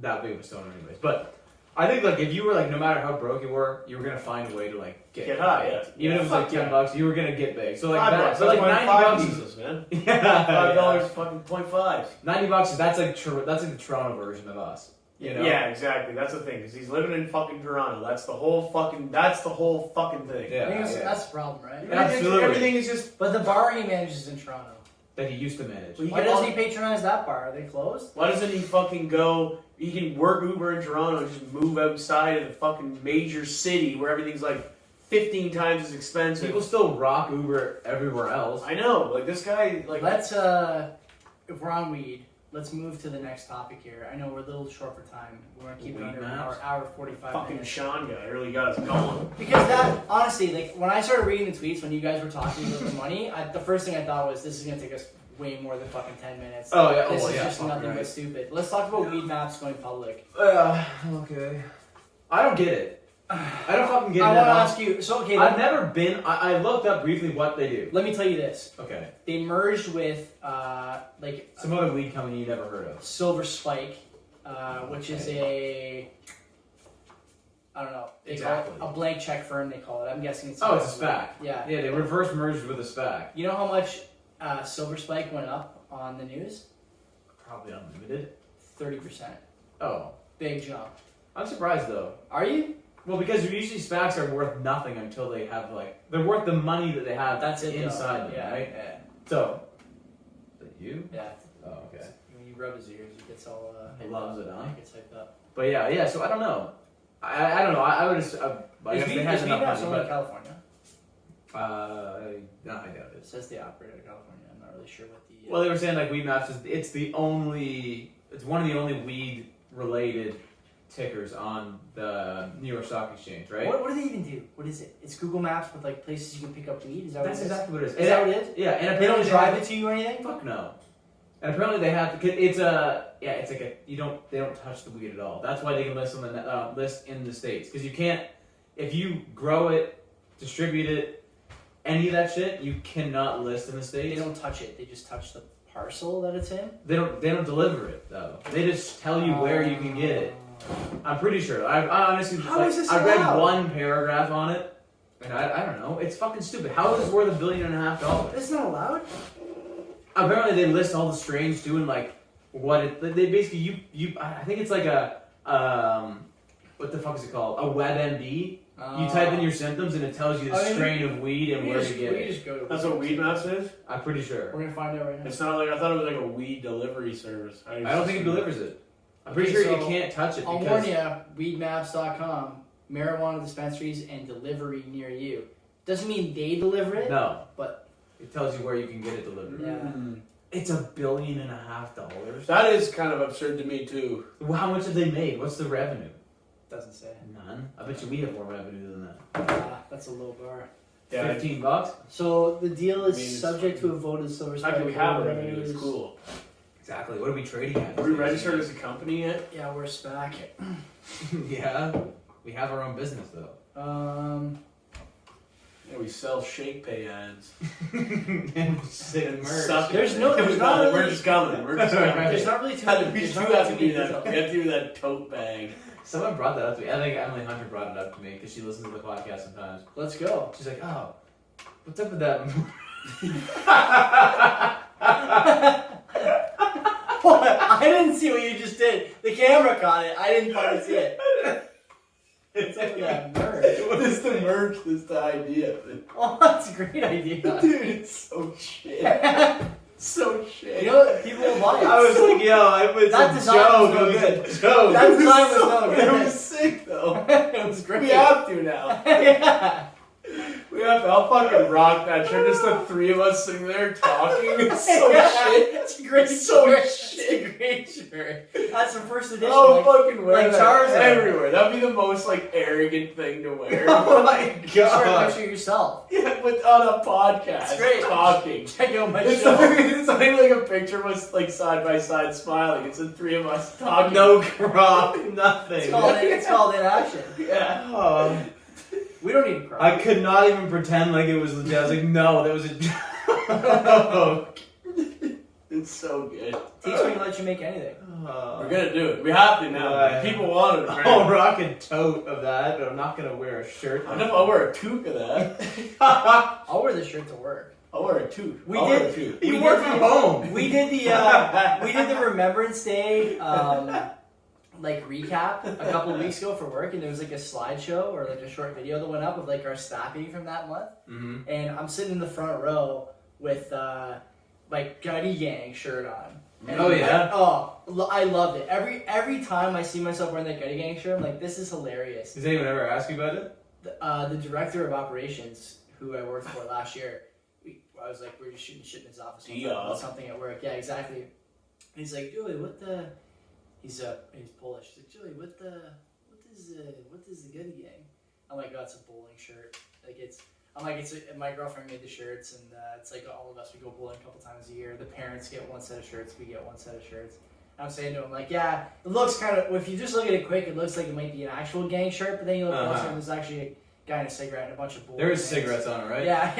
that big of a stoner anyways. But I think like if you were like no matter how broke you were gonna find a way to like Get high, yeah. Even if it was like $10, you were gonna get big. So like $5, that, so like that's $90, pieces, man. yeah, $5 fucking 0.5. $90. That's like the Toronto version of us. You know? Yeah, exactly. That's the thing, because he's living in fucking Toronto. That's the whole fucking thing. Yeah, I think that's the problem, right? Absolutely. Everything is just. But the bar he manages in Toronto. That he used to manage. Well, Why doesn't he patronize that bar? Are they closed? Why doesn't he fucking go? He can work Uber in Toronto and just move outside of the fucking major city where everything's like 15 times as expensive. People still rock Uber everywhere else. I know, like this guy, like. Let's if we're on weed, let's move to the next topic here. I know we're a little short for time. We're gonna keep it under an hour 45 Fucking minutes. Sean guy really got us going. Because that, honestly, like when I started reading the tweets when you guys were talking about the money, the first thing I thought was this is gonna take us way more than fucking 10 minutes. Oh yeah, This is yeah, just nothing but stupid. Let's talk about weed maps going public. Okay. I don't get it. I don't fucking get it. I at want to all. ask you. So okay, I've never been. I looked up briefly what they do. let me tell you this. Okay. They merged with like Some other weed company you never heard of. Silver Spike, which is I don't know. They call it a blank check firm. They call it. I'm guessing it's. Oh, it's a SPAC. Yeah. Yeah, they reverse merged with a SPAC. You know how much Silver Spike went up on the news? Probably unlimited. 30%. Oh. Big jump. I'm surprised though. Are you? Well, because usually SPACs are worth nothing until they have they're worth the money that they have. That's it. Inside them, yeah, right? Yeah. So. Is that you? Yeah. Oh, okay. When you rub his ears, he gets all. He loves it, huh? He gets hyped up. But yeah. So I don't know. I don't know. I would just. I guess they had enough money, only but California? no, I doubt It it. says they operate out of California. I'm not really sure what the. Well, they were saying like Weed Maps it's one of the only weed related tickers on the New York Stock Exchange, right? What do they even do? What is it? It's Google Maps with like places you can pick up weed. Is that That's what it is? exactly what it is. Is that what it is? Yeah, and They don't apparently drive it to you or anything? Fuck no. And apparently they have it's like they don't touch the weed at all. That's why they can list on the list in the States, because you can't, if you grow it, distribute it, any of that shit, you cannot list in the States. They don't touch it. They just touch the parcel that it's in. They don't deliver it though. They just tell you where you can get it. I'm pretty sure. I honestly How is this I read allowed? one paragraph on it, and I don't know. It's fucking stupid. How is this worth $1.5 billion? It's not allowed. Apparently they list all the strains doing like what it. They basically you. I think it's like a what the fuck is it called? A WebMD. You type in your symptoms and it tells you the strain of weed and where to get it. Just go to That's what Weed Maps is? I'm pretty sure. We're gonna find out right now. It's not like, I thought it was like a weed delivery service. I don't think it delivers it. I'm pretty Okay, sure so you can't touch it I'll because. warn you, weedmaps.com, marijuana dispensaries and delivery near you. Doesn't mean they deliver it. No. But it tells you where you can get it delivered. Yeah. It's $1.5 billion. That is kind of absurd to me too. Well, how much have they made? What's the revenue? doesn't say. None. I bet you we have more revenue than that. That's a low bar. Yeah, $15? So the deal is I mean, it's subject to a vote of the Silver the fact that we Spike have Board. revenue is cool. Exactly. What are we trading at? Are we registered as a company yet? Yeah, we're SPAC. Yeah. We have our own business though. Yeah, we sell Shake Pay ads. And sit and merch. Suck it. There's not We're really- just coming. We're just coming. There's not really too We many. do there's not really have too to do many that. We details. have to do that tote bag. Someone brought that up to me. I think Emily Hunter brought it up to me because she listens to the podcast sometimes. Let's go. She's like, "Oh, what's up with that?" What? I didn't see what you just did. The camera caught it. I didn't fucking see it. It's like that merch. What is the merch? This the idea. Oh, that's a great idea. Dude, it's so shit. So shit. You know what? People will buy it. I was like, "Yo, it's That a design joke. was no It was good. a joke." That design was no It good. was sick though. It was great. We have to now. Yeah. We have to. I'll fucking rock that shirt. Just the three of us sitting there talking. It's so Yeah. shit. It's a great So shirt. shit. It's a great shirt. That's the first edition. Oh, like, fucking wear like that Tarzan. everywhere. That'd be the most like arrogant thing to wear. Oh my Sure, god! picture yourself. Yeah, but on a podcast, It's great. talking. Check out my It's show. not like a picture of us like side by side smiling. It's the three of us talking. No crop, nothing. It's called inaction. Yeah. Oh, We don't need a crowd. I could not even pretend like it was legit. I was like, "No, that was a joke." It's so good. Teach me to let you make anything. We're gonna do it. We have to now. People want it. I'll rock a tote of that, but I'm not gonna wear a shirt. I know if I'll wear a toque of that. I'll wear the shirt to work. I'll wear a toque. You work from home. We did the Remembrance Day like recap a couple of weeks ago for work, and there was like a slideshow or like a short video that went up of like our staffing from that month. Mm-hmm. And I'm sitting in the front row with like Gutty Gang shirt on. And I loved it. Every time I see myself wearing that Gutty Gang shirt, I'm like, this is hilarious. Does anyone ever ask you about it? The director of operations, who I worked for last year, I was like, we're just shooting shit in his office. About something at work. Yeah, exactly. And he's like, Julie, what the? He's Polish. He's like, Julie, what is the Gutty Gang? I'm like, oh, it's a bowling shirt. My girlfriend made the shirts, and it's like all of us, we go bowling a couple times a year. The parents get one set of shirts, we get one set of shirts. And I'm saying to him, like, yeah, it looks kind of, if you just look at it quick, it looks like it might be an actual gang shirt, but then you look closer, and there's actually a guy in a cigarette and a bunch of bowling. There is cigarettes on it, right? Yeah.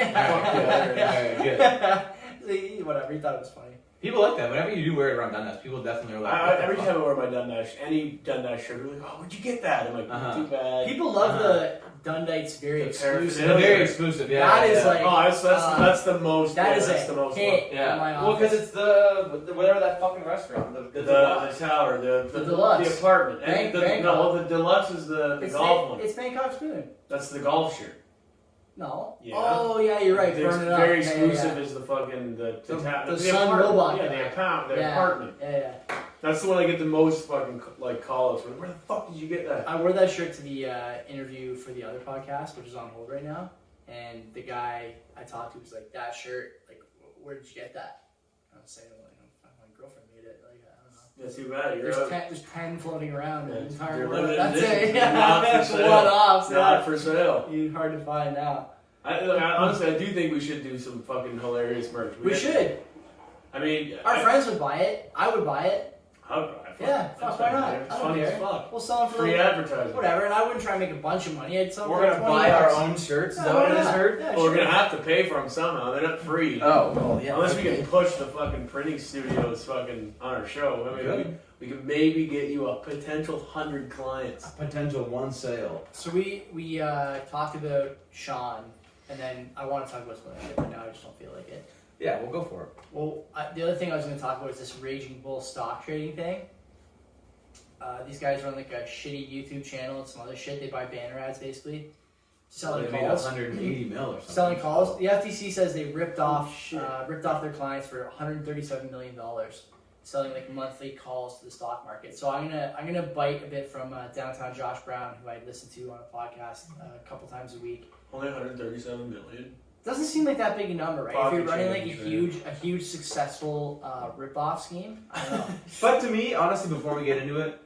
Good. Whatever, he thought it was funny. People like that. Whenever you do wear it around Dundas, people definitely are like, every time I wear my Dundas, any Dundas shirt, they're like, oh, where'd you get that? I'm like, too bad. People love the Dundites very exclusive. They're very exclusive, yeah. That is like... Oh, that's the most... That is that's the most hit yeah. in my Well, office. because it's the... Whatever that fucking restaurant. The tower, the deluxe. The apartment. Bangkok. The deluxe is the golf one. It's Bangkok Spoon. That's the golf shirt. No. Yeah. Oh, yeah, you're right. Burn it up. Very exclusive is the fucking... The Sun Robot. Yeah, the apartment. Yeah. That's the one I get the most fucking like call-outs from. Where the fuck did you get that? I wore that shirt to the interview for the other podcast, which is on hold right now. And the guy I talked to was like, that shirt, like, where did you get that? I was saying, like, my girlfriend made it. Like, I don't know. That's too bad. There's 10 floating around in the entire You're world. limited That's edition. it. Not for sale. One-offs. Not for sale. You're hard to find now. Honestly, I do think we should do some fucking hilarious merch. We should. I mean... Our friends would buy it. I would buy it. I would buy it. Yeah, fuck, why not? It's I don't funny care. as fuck. We'll sell them for free advertising. whatever, and I wouldn't try and make a bunch of money. I'd sell them We're for going to $20. buy our own shirts? Is that what it is, heard? Yeah, Well, we're going to have to pay for them somehow. They're not free. Oh, well, yeah. Unless we can push the fucking printing studios fucking on our show. I mean, we could maybe get you a potential 100 clients. A potential one sale. So we talked about Sean, and then I want to talk about something, but now I just don't feel like it. Yeah, we'll go for it. Well, the other thing I was going to talk about is this Raging Bull stock trading thing. These guys run like a shitty YouTube channel and some other shit. They buy banner ads basically. Selling they calls. made 180 mil or something. Selling calls. The FTC says they ripped off their clients for $137 million, selling like monthly calls to the stock market. So I'm gonna bite a bit from downtown Josh Brown, who I listen to on a podcast a couple times a week. Only 137 million. Doesn't seem like that big a number, right? Pocket If you're running like change, a huge successful rip-off scheme, I don't know. But to me, honestly, before we get into it,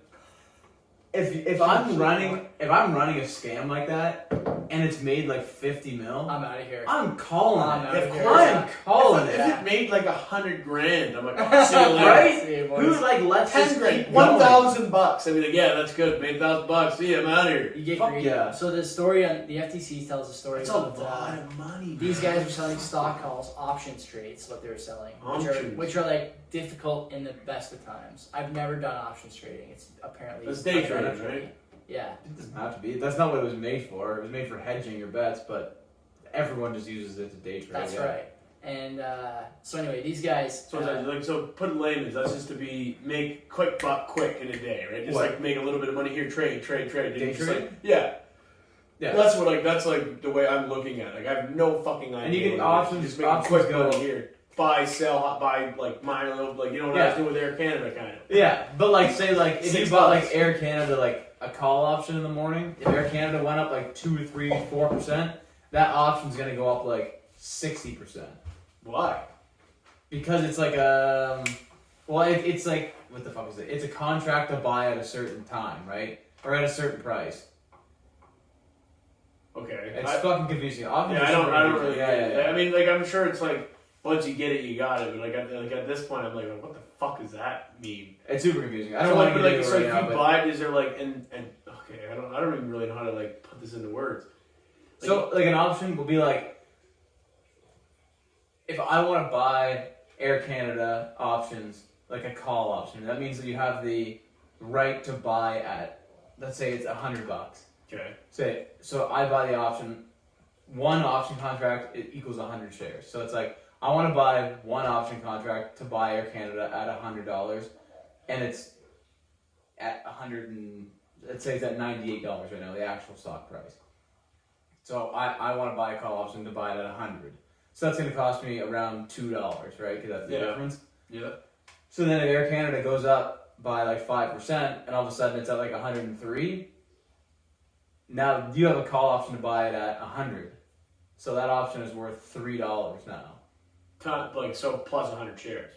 if I'm running a scam like that and it's made like 50 mil, I'm out of here. I'm calling it. I'm calling If it. it made like $100,000, I'm like, oh, see you later. Right? See you, boys. Who's like, let's 10 just grand, keep going. $1,000. I'd be like, yeah, that's good. Made $1,000. See, I'm out of here. You get Fuck greedy. yeah. So the story on the FTC tells a story It's a about lot of money. these guys are selling stock calls, options trades, what they were selling, which are like difficult in the best of times. I've never done options trading. It's apparently It's day trading, right? Yeah. It doesn't have to be. That's not what it was made for. It was made for hedging your bets, but everyone just uses it to day trade. That's right. And so anyway, these guys. So put it layman's, that's just to make quick buck quick in a day, right? Just What? like make a little bit of money here, trade. Day Just trade? like, yeah. Yeah. That's like the way I'm looking at it. Like I have no fucking idea. And you can what it is. options- just make options quick go- money here. Buy, sell, buy like mine a little, like you know what I was doing with Air Canada kind of. Yeah, but like say like if you $6. bought like Air Canada like a call option in the morning, if Air Canada went up like 2 or 3, 4%, that option's gonna go up like 60%. Why? Because it's like it's like what the fuck is it? It's a contract to buy at a certain time, right? Or at a certain price. Okay. It's fucking confusing. Options Yeah, are I don't super really. confusing. Yeah. I mean, like I'm sure it's like once you get it, you got it. But like at this point, I'm like, what the fuck does that mean? It's super confusing. I So don't like, want but to like, get so into it if right you now, buy it, is there like and okay, I don't even really know how to like put this into words. Like, so like an option will be like if I want to buy Air Canada options like a call option. That means that you have the right to buy at, let's say it's $100. Okay. So I buy the option. One option contract it equals 100 shares. So it's like I want to buy one option contract to buy Air Canada at $100, and it's at let's say it's at $98 right now, the actual stock price. So I want to buy a call option to buy it at 100. So that's going to cost me around $2, right? Because that's the difference. Yeah. So then if Air Canada goes up by like 5%, and all of a sudden it's at like 103, now you have a call option to buy it at 100. So that option is worth $3 now. So plus 100 shares.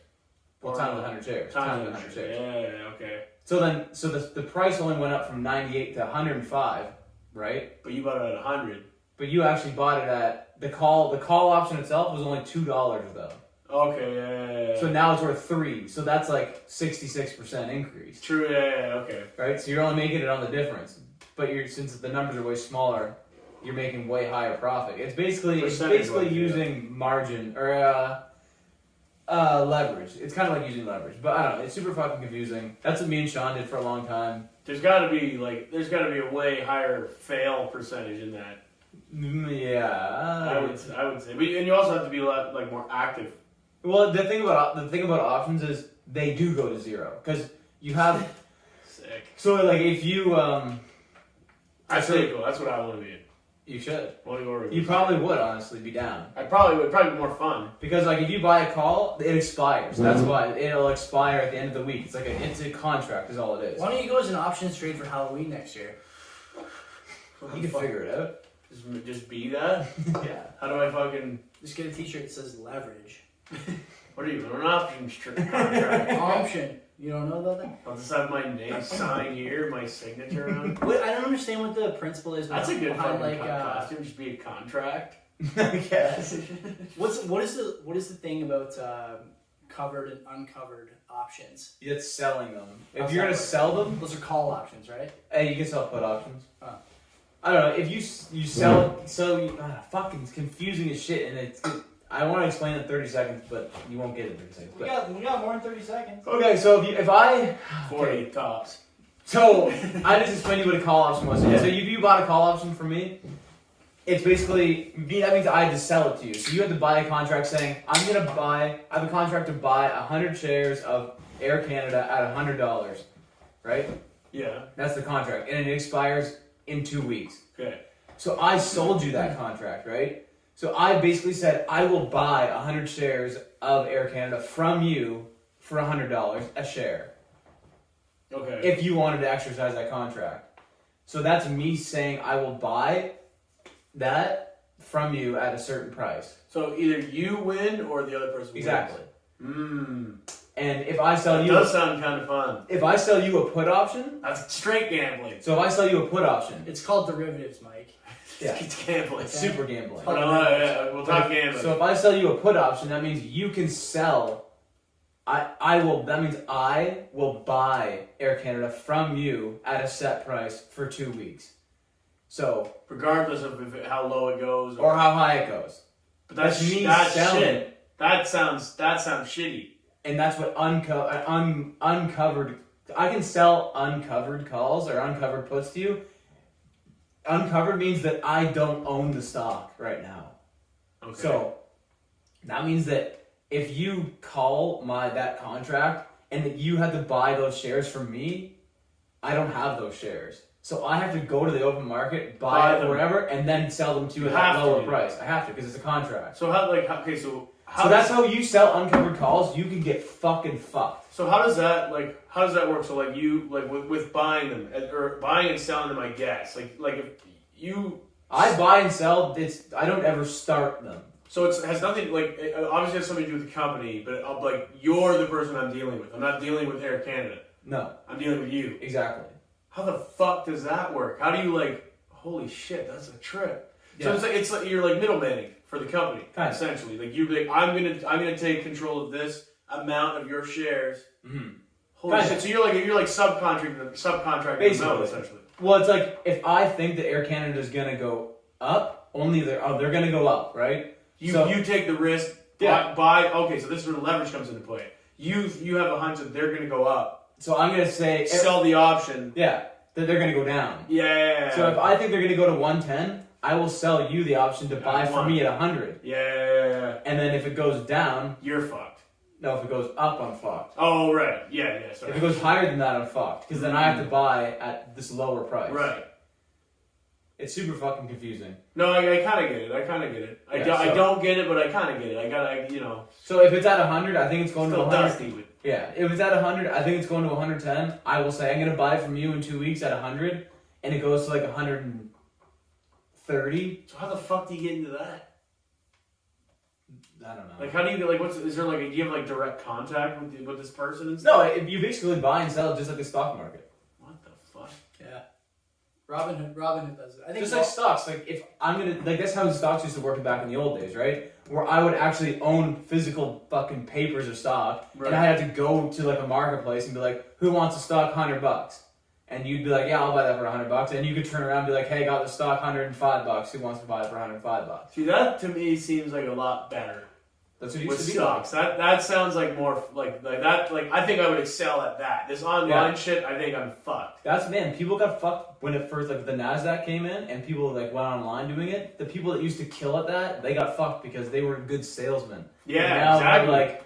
Well, times 100 shares. Times 100 shares. Yeah, okay. So the price only went up from 98 to 105, right? But you bought it at 100. But you actually bought it at the call option itself was only $2 though. Okay, yeah. So now it's worth $3. So that's like 66% increase. True, yeah, okay. Right? So you're only making it on the difference. But since the numbers are way smaller, you're making way higher profit. It's basically using margin or leverage. It's kind of like using leverage, but I don't know. It's super fucking confusing. That's what me and Sean did for a long time. There's got to be a way higher fail percentage in that. Yeah, I would say, and you also have to be more active. Well, the thing about options is they do go to zero because you have. Sick. So like if you that's really cool. That's what I want to be. You should. You probably would honestly be down. I probably would. Probably be more fun. Because like if you buy a call, it expires. That's why it'll expire at the end of the week. It's like it's a contract is all it is. Why don't you go as an options trade for Halloween next year? You can figure it out. Just be that? Yeah. How do I fucking... Just get a t-shirt that says leverage. What are you, an options contract? Option. You don't know about that? I'll just have my name signed here, my signature on. Wait, I don't understand what the principle is. That's a good fucking like costume, just be a contract. Yes. What is the thing about covered and uncovered options? It's selling them. If you're gonna sell them, those are call options, right? Hey, you can sell put options. Oh. I don't know if you sell fucking it's confusing as shit, and it's. I want to explain it in 30 seconds, but you won't get it in 30 seconds. We got more than 30 seconds. Okay, so if I 40 tops. So I just explained to you what a call option was. So if you bought a call option from me, it's basically that means I had to sell it to you. So you had to buy a contract saying I have a contract to buy 100 shares of Air Canada at $100, right? Yeah. That's the contract, and it expires in 2 weeks. Okay. So I sold you that contract, right? So I basically said I will buy 100 shares of Air Canada from you for $100 a share. Okay. If you wanted to exercise that contract. So that's me saying I will buy that from you at a certain price. So either you win or the other person wins. Exactly. And if I that does sound kind of fun. If I sell you a put option, that's straight gambling. So if I sell you a put option, it's called derivatives, Mike. Yeah, it's gambling. It's super gambling. We'll talk gambling. So if I sell you a put option, that means you can sell. That means I will buy Air Canada from you at a set price for 2 weeks. So regardless of how low it goes or how high it goes. But that's selling. Shit. That sounds shitty. And that's what uncovered. I can sell uncovered calls or uncovered puts to you. Uncovered means that I don't own the stock right now. Okay. So that means that if you call that contract and that you had to buy those shares from me, I don't have those shares. So I have to go to the open market, buy it or whatever, and then sell them to you at that lower price. I have to because it's a contract. So so that's how you sell uncovered calls. You can get fucking fucked. So how does that work? So with buying them or buying and selling them, I guess if you I buy and sell. I don't ever start them. So it has nothing it obviously has something to do with the company, but you're the person I'm dealing with. I'm not dealing with Air Canada. No, I'm dealing with you. Exactly. How the fuck does that work? How do you holy shit, that's a trip. Yeah. So it's like you're middlemaning for the company, essentially. I'm gonna take control of this amount of your shares. Mm-hmm. Holy shit! So you're subcontracting basically, essentially. Well, it's like if I think that Air Canada is gonna go up, they're gonna go up, right? You take the risk. Yeah. Okay, so this is where the leverage comes into play. you have a hunch that they're gonna go up. So I'm gonna say Sell the option. Yeah, that they're gonna go down. Yeah. So if I think they're gonna go to 110, I will sell you the option to buy for me at 100. Yeah. And then if it goes down, you're fucked. No, if it goes up, I'm fucked. Oh, right. Yeah, sorry. If it goes higher than that, I'm fucked. Because then I have to buy at this lower price. Right. It's super fucking confusing. No, I kind of get it. I don't get it, but I kind of get it. So if it's at 100, I think it's going to 100. Dusty. Yeah, if it's at 100, I think it's going to 110. I will say I'm going to buy from you in 2 weeks at 100, and it goes to like 130. So how the fuck do you get into that? I don't know. Like, how do you get, like, is there, like, do you have, like, direct contact with this person and No, stuff? you basically buy and sell just like the stock market. What the fuck? Yeah. Robinhood does it. I think Just like stocks. Like, if I'm going to, like, that's how stocks used to work back in the old days, right? Where I would actually own physical fucking papers of stock, Right. and I had to go to, like, a marketplace and be like, who wants a stock? $100. And you'd be like, yeah, I'll buy that for $100. And you could turn around and be like, hey, got the stock $105. Who wants to buy it for $105? See, that to me seems like a lot better. That's what it With used to be stocks. That sounds like more like that. Like, I think I would excel at that. This online shit, I think I'm fucked. People got fucked when it first, like, the NASDAQ came in and people, like, went online doing it. The people that used to kill at that, they got fucked because they were good salesmen. Yeah, and now exactly. they're like,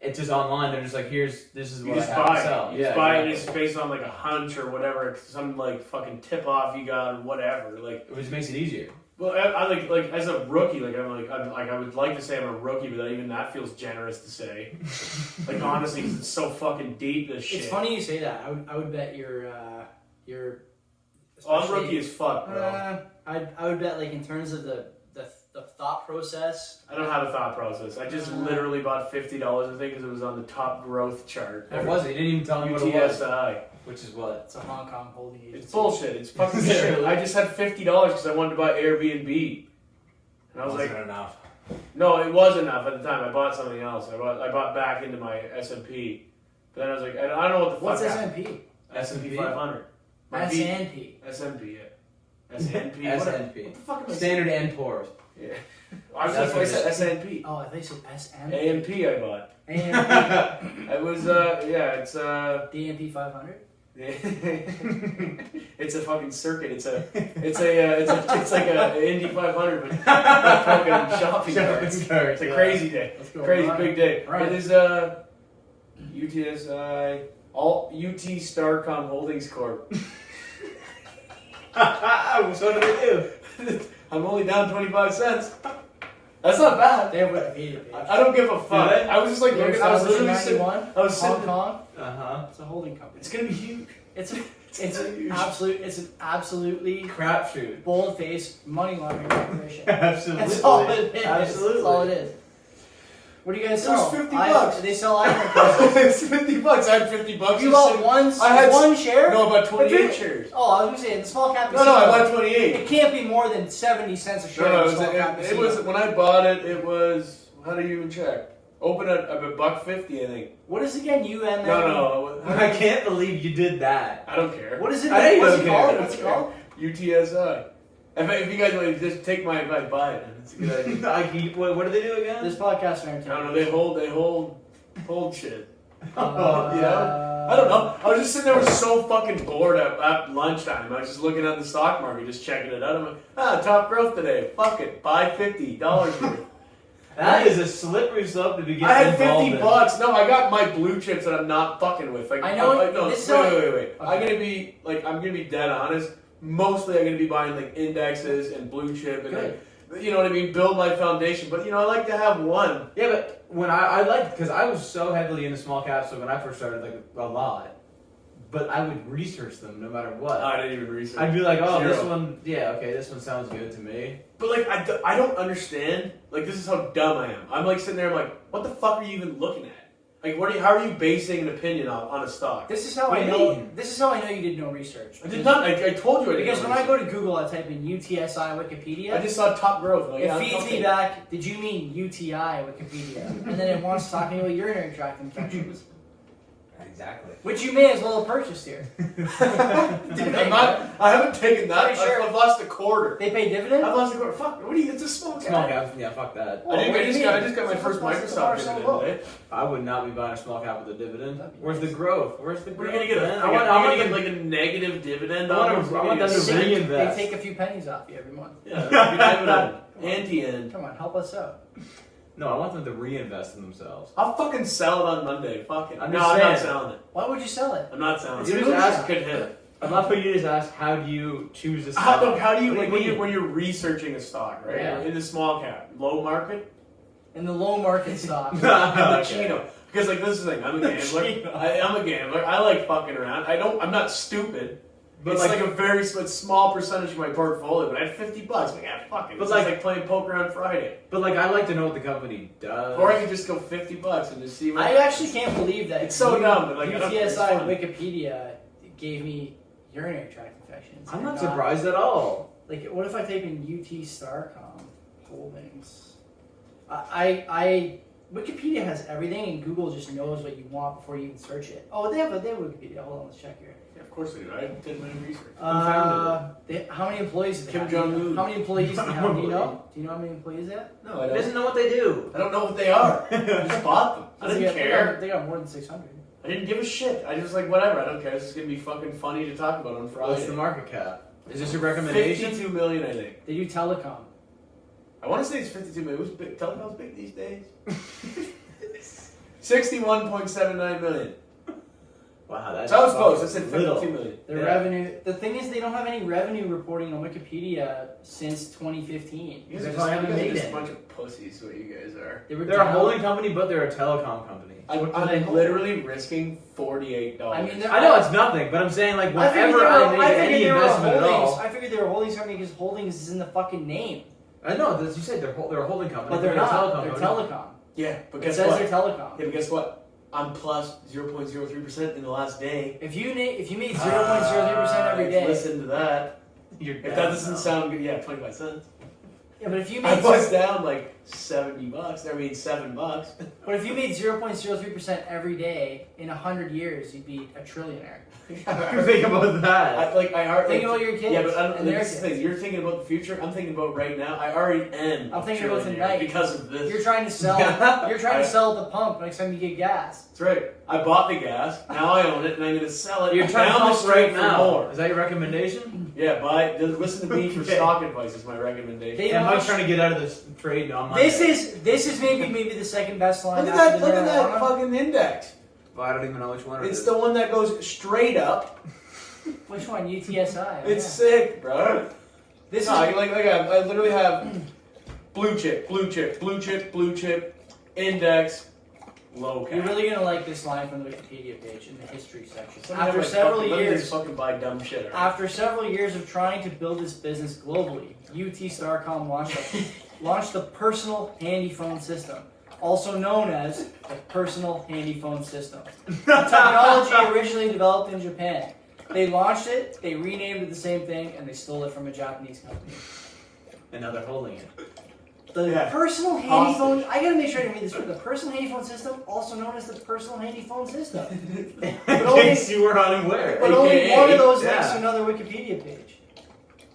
it's just online. They're just like, this is what I have to sell. You just buy it just based on, like, a hunch or whatever, some, like, fucking tip off you got or whatever. Like, it just makes it easier. Well, I like as a rookie, I would like to say I'm a rookie, but even that feels generous to say. Like, honestly, 'cause it's so fucking deep, this shit. It's funny you say that. I would bet you're. I'm rookie as fuck, bro. I would bet, like, in terms of the thought process. I don't have a thought process. I just literally bought $50, I think, because it was on the top growth chart. It wasn't. You didn't even tell me what it was. UTSI. Which is what? It's a Hong Kong holding agency. It's bullshit. It's fucking shit. I just had $50 because I wanted to buy Airbnb. And I was like, enough. No, it was enough at the time. I bought something else. I bought back into my S&P. But then I was like, I don't know what the fuck. What's S&P? S&P 500. S&P. S&P, yeah. S&P. S&P. What the fuck am I saying? Standard and Poor's. Yeah. That's why I said S&P. Oh, I thought you said S&P. A&P I bought. A&P. It was, it's, D&P 500? It's a fucking circuit. It's like a Indy 500, but fucking shopping carts. It's a crazy day. Let's go. Crazy big day. Right. It is UTSI, all UT Starcom Holdings Corp. So what do they do? I'm only down 25 cents. That's not bad. They have Wikipedia page. I don't give a fuck. Do they? I was just like looking. I was literally sitting. I was Hong sitting. Kong. It's a holding company. It's gonna be huge. It's an absolutely crapshoot. bold-faced money laundering operation. Absolutely. That's all it is. Absolutely. That's all it is. What do you guys It was sell? $50. They sell iPhone. It's $50. I had $50. You bought one share? No, about 28 shares. Oh, I was going to say, the small cap No, I bought 28. It can't be more than 70 cents a share. No, it was when I bought it. It was, how do you even check? Open at $1.50, I think. What is it again? UM? No. I can't believe you did that. I don't care. What is it? I What's don't it care. called? What's it called? UTSI. If you guys want to just take my advice, buy it. It's a good idea. What do they do again? This podcast is I entertaining. don't know. They hold shit. Oh, Yeah. I don't know. I was just sitting there, so fucking bored at lunchtime. I was just looking at the stock market, just checking it out. I'm like, top growth today. Fuck it, buy $50 worth. That is a slippery slope to be getting I had involved in. $50. No, I got my blue chips that I'm not fucking with. Like, I know. No, this is wait. Okay. I'm gonna be dead honest. Mostly, I'm gonna be buying like indexes and blue chip and like, you know what I mean, build my foundation. But I like to have one. Yeah, but when I liked, because I was so heavily into small caps, so when I first started, like, a lot. But I would research them no matter what. I didn't even research. I'd be like, oh, Zero. this one, this one sounds good to me. But like, I don't understand. Like, this is how dumb I am. I'm like sitting there, I'm like, what the fuck are you even looking at? Like, how are you basing an opinion on a stock? This is how What I do you know. mean? This is how I know you did no research. I did not. I told you I did. Because when I go to Google, I type in UTSI Wikipedia. I just saw top growth. Like, It yeah, feeds okay. me back. Did you mean UTI Wikipedia? And then it wants to talk to me about urinary tract infections. Exactly. Which you may as well have purchased here. I haven't taken that. Sure. I've lost a quarter. They pay dividend? I've lost a quarter. Fuck, what do you, it's a small cap. Small cap, yeah, fuck that. Well, I what do you just mean? got my first Microsoft dividend today. I would not be buying a small cap with a dividend. That'd be Where's nice. the growth? Where's the We're growth? gonna get man? I want to get like a negative dividend. I want on them to They reinvest. take a few pennies off you every month. Yeah, dividend. Anti-end. Come on, help us out. No, I want them to reinvest in themselves. I'll fucking sell it on Monday. Fuck it. I'm No, just I'm not saying. selling it. Why would you sell it? I'm not selling It's it. a You moonshot. just ask, could hit it. I love how you just asked, how do you choose a How, stock? look, how do you, What like, do you mean? when you're researching a stock, right? Yeah. In the small cap, low market, In the low market stock. and the Okay. Chino. Because like this is the thing, I'm a gambler. I'm a gambler. I like fucking around. I'm not stupid. But It's like, like a very small percentage of my portfolio, but I had $50. Like, yeah, fuck it. But It's like- like playing poker on Friday. I like to know what the company does. Or I could just go $50 and just see what. I actually can't believe that. It's so dumb, but like I don't think it's UTSI fun. Wikipedia gave me urinary tract infections. I'm and not surprised at all. Like, what if I type in UT Starcom Holdings? I Wikipedia has everything, and Google just knows what you want before you even search it. Oh, they have Wikipedia. Hold on, let's check here. Yeah, of course I do. I did my research. How many employees do they Kim have? Jong-un. How many employees do they have? Do you know? Do you know how many employees they have? No, I He doesn't know what they do. I don't know what they are. I just bought them. I didn't care. They got more than 600. I didn't give a shit. I just like whatever. I don't care. This is gonna be fucking funny to talk about on Friday. What's the market cap? Is this your recommendation? 52 million, I think. They do telecom. I want to say it's 52 million. Who's big? Telecom's big these days. 61.79 million. Wow, that's So I was close. I said 52 little. million. Their Yeah. revenue. The thing is, they don't have any revenue reporting on Wikipedia since 2015. You guys That's are why I just, haven't you guys are made just a it. bunch of pussies. What you guys are. They were They're a down- holding company, but they're a telecom company. I'm literally risking $48. I mean, I know it's nothing, but I'm saying like I figured whenever I they were- make I figured any they were investment at holdings. all. I figured they were holdings company because holdings is in the fucking name. I know, as you said, they're a holding company, But they're a not. telecom They're company. telecom. Yeah, but It guess says what? they're telecom. Yeah, but guess what? I'm plus 0.03% in the last day. If you made 0.03% every day, Listen to that. You're If dead that doesn't now. sound good, yeah, 25 cents. yeah, but if you I made was down like $70. I mean, $7. but if you made 0.03% every day in 100 years, you'd be a trillionaire. Think about that. Think about your kids. Yeah, but I don't, and their this is the kids. thing. You're thinking about the future. I'm thinking about right now. I already am. I'm a thinking about trillionaire tonight. because of this. You're trying to sell. You're trying to sell at the pump next time you get gas. That's right. I bought the gas. Now I own it, and I'm going to sell it. You're trying to down the pump street right for now. more. Is that your recommendation? Yeah, listen to me for Okay. stock advice is my recommendation. They Yeah, I'm not launched- trying to get out of this trade on Monday. This is maybe the second best line. Look at after that! the Look at that marijuana. fucking index. Well, I don't even know which one it It's is. the one that goes straight up. Which one? UTSI. It's yeah. sick, bro. This No, is I literally have blue chip, blue chip, blue chip, blue chip, index, low cap. You're really gonna like this line from the Wikipedia page in the history section. Let me After have my several fucking- let me years, just fucking buy dumb shit. alright? after several years of trying to build this business globally, UT Starcom launched the Personal Handy Phone System, also known as the Personal Handy Phone System. The technology originally developed in Japan. They launched it, they renamed it the same thing, and they stole it from a Japanese company. And now they're holding it. The Yeah. Personal Handy Phone. I gotta make sure I read this right. The Personal Handy Phone System, also known as the Personal Handy Phone System. In only- case you were unaware. But only AKA, one of those links yeah. to another Wikipedia page.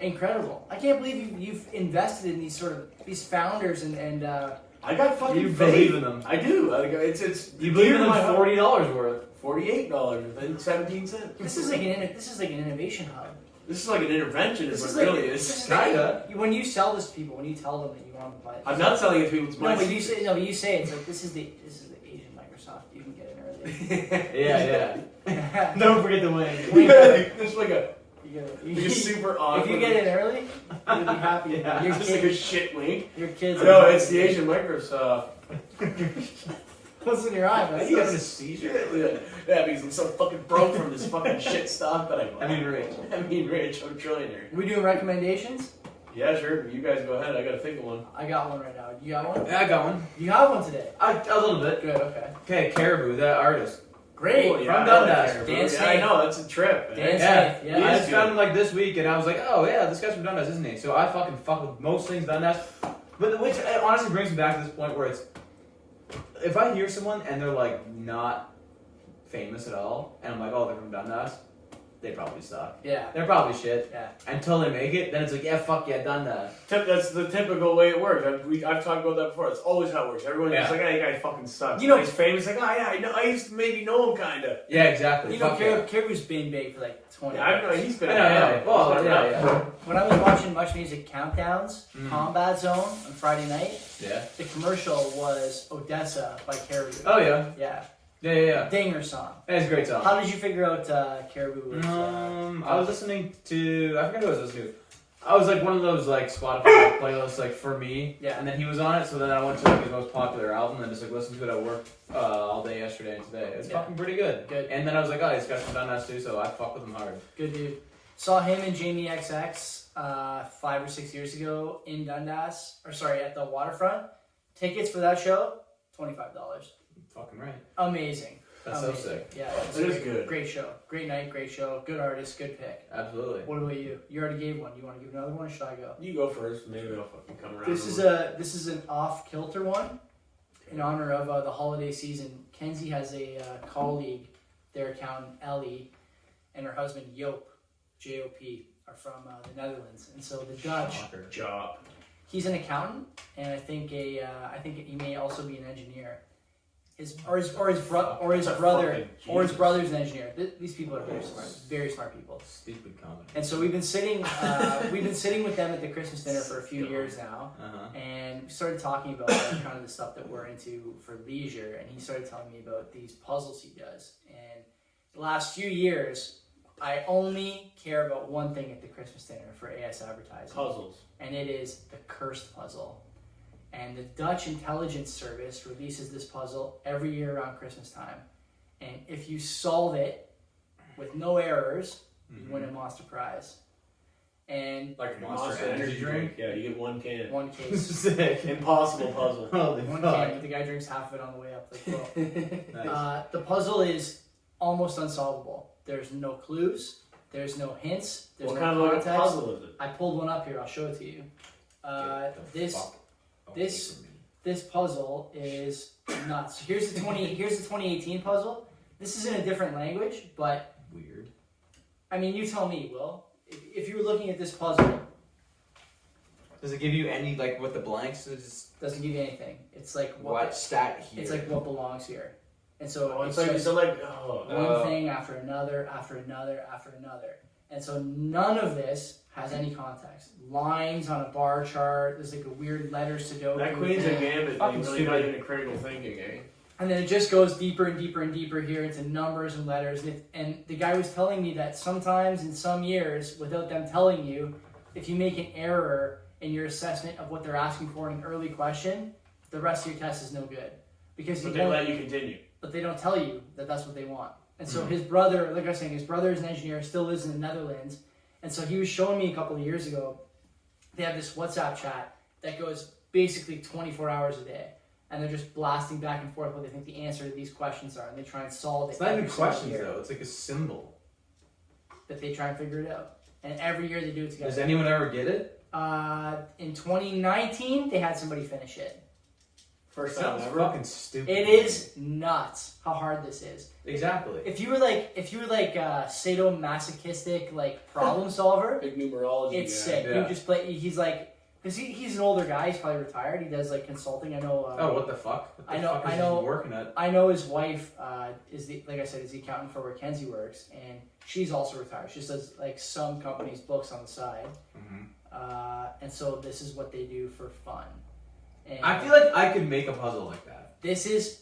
Incredible! I can't believe you've invested in these founders and I got fucking You faith. believe in them. I do. It's You believe in dear to my them heart. $40 worth. $48 within 17 cents. this is like an innovation hub. This is like an intervention. Is This what is it like really this is. is like- Kinda. when you sell this to people, when you tell them that you want to buy it. I'm not selling it to people. It's my No, but you say it's like this is the Asian Microsoft. You can get in early. Yeah, yeah. Yeah. Don't forget the win. It's like a You super awkward. if you get in early, you'll be happy. Yeah. Your, just like kid, a shit wink. your kids. No, it's the Asian Microsoft. What's in your eye, Are man? you having a seizure? Yeah, because I'm so fucking broke from this fucking shit stock that I bought. I mean, rich. I mean, rich. I'm a trillionaire. We doing recommendations? Yeah, sure. You guys go ahead. I gotta think of one. I got one right now. You got one? Yeah, I got one. You have one today. A little bit. Good. Okay. Okay, Caribou, that artist. Great. Oh, From I like Dundas. Caribou. Dan Yeah, Smith. I know. That's a trip. Dan Man. Smith. Yeah, Yeah. I He's just good. found him like this week, and I was like, oh yeah, this guy's from Dundas, isn't he? So I fucking fuck with most things Dundas. But which honestly brings me back to this point where it's, if I hear someone and they're like not famous at all, and I'm like, oh, they're from Dundas, they probably suck. Yeah. They're probably shit. Yeah. Until they make it, then it's like, yeah, fuck yeah, Dundas. That's the typical way it works. I've talked about that before. It's always how it works. Everyone's just like, hey, that guy fucking sucks. You know, he's famous. Like, oh yeah, I know. I used to maybe know him kinda. Yeah, exactly. You know, Caribou's been big for like 20 years. I know he's been. Yeah. Well, yeah. When I was watching Much Music Countdowns, Combat Zone on Friday night, the commercial was Odessa by Caribou. Oh yeah. Yeah. Dinger song. That's a great song. How did you figure out Caribou was? I was listening to, I forget who I was listening to. I was like one of those like Spotify playlists like for me. Yeah. And then he was on it, so then I went to like his most popular album and just like listened to it at work all day yesterday and today. It's fucking pretty good. And then I was like, oh, he's got some Dundas too, so I fuck with him hard. Good dude. Saw him and Jamie XX 5 or 6 years ago in Dundas, at the waterfront. Tickets for that show, $25. Fucking right. Amazing. That's so sick. Yeah, it is good. Great show. Great night, great show. Good artist, good pick. Absolutely. What about you? You already gave one. You want to give another one or should I go? You go first. Maybe I'll fucking come around. This is an off-kilter one in honor of the holiday season. Kenzie has a colleague, their accountant Ellie, and her husband Joop, J-O-P, are from the Netherlands, and so the Dutch. Job. He's an accountant, and I think he may also be an engineer. His brother's an engineer. These people are very smart people. Stupid comedy. And so we've been sitting with them at the Christmas dinner for a few years now, and we started talking about kind of the stuff that we're into for leisure. And he started telling me about these puzzles he does. And the last few years, I only care about one thing at the Christmas dinner for AS Advertising. Puzzles. And it is the cursed puzzle. And the Dutch intelligence service releases this puzzle every year around Christmas time. And if you solve it with no errors, you win a Monster Prize. And like a Monster energy drink? Yeah, you get one can. One case. Sick. Impossible puzzle. Holy one fuck. can. The guy drinks half of it on the way up. Like, nice. The puzzle is almost unsolvable. There's no clues. There's no hints. There's what no kind context. of puzzle is it? I pulled one up here. I'll show it to you. This puzzle is nuts. Here's the 2018 puzzle. This is in a different language, but weird. I mean, you tell me, Will. If you were looking at this puzzle, does it give you any like what the blanks is? Doesn't give you anything. It's like what stat here? It's like what belongs here, and so it's like one thing after another, after another, after another, and so none of this has any context. Lines on a bar chart. There's like a weird letters to go. That Queen's and Gambit thing really got you into critical thinking, eh? And then it just goes deeper and deeper and deeper here into numbers and letters. And the guy was telling me that sometimes in some years, without them telling you, if you make an error in your assessment of what they're asking for in an early question, the rest of your test is no good. But they let you continue. But they don't tell you that that's what they want. And so his brother, like I was saying, his brother is an engineer, still lives in the Netherlands. And so he was showing me a couple of years ago, they have this WhatsApp chat that goes basically 24 hours a day. And they're just blasting back and forth what they think the answer to these questions are. And they try and solve it. It's not even questions, though. It's like a symbol. That they try and figure it out. And every year they do it together. Does anyone ever get it? In 2019, they had somebody finish it. First time ever. Fucking stupid. It is nuts how hard this is. Exactly. If you were like sadomasochistic like problem solver, big numerology. It's sick. Yeah. You just play. He's like, because he's an older guy. He's probably retired. He does like consulting. I know. What the fuck? What the I know. fuck is I know. He working at? I know his wife is the accountant for where Kenzie works, and she's also retired. She does like some companies' books on the side, and so this is what they do for fun. And I feel like I could make a puzzle like that. This is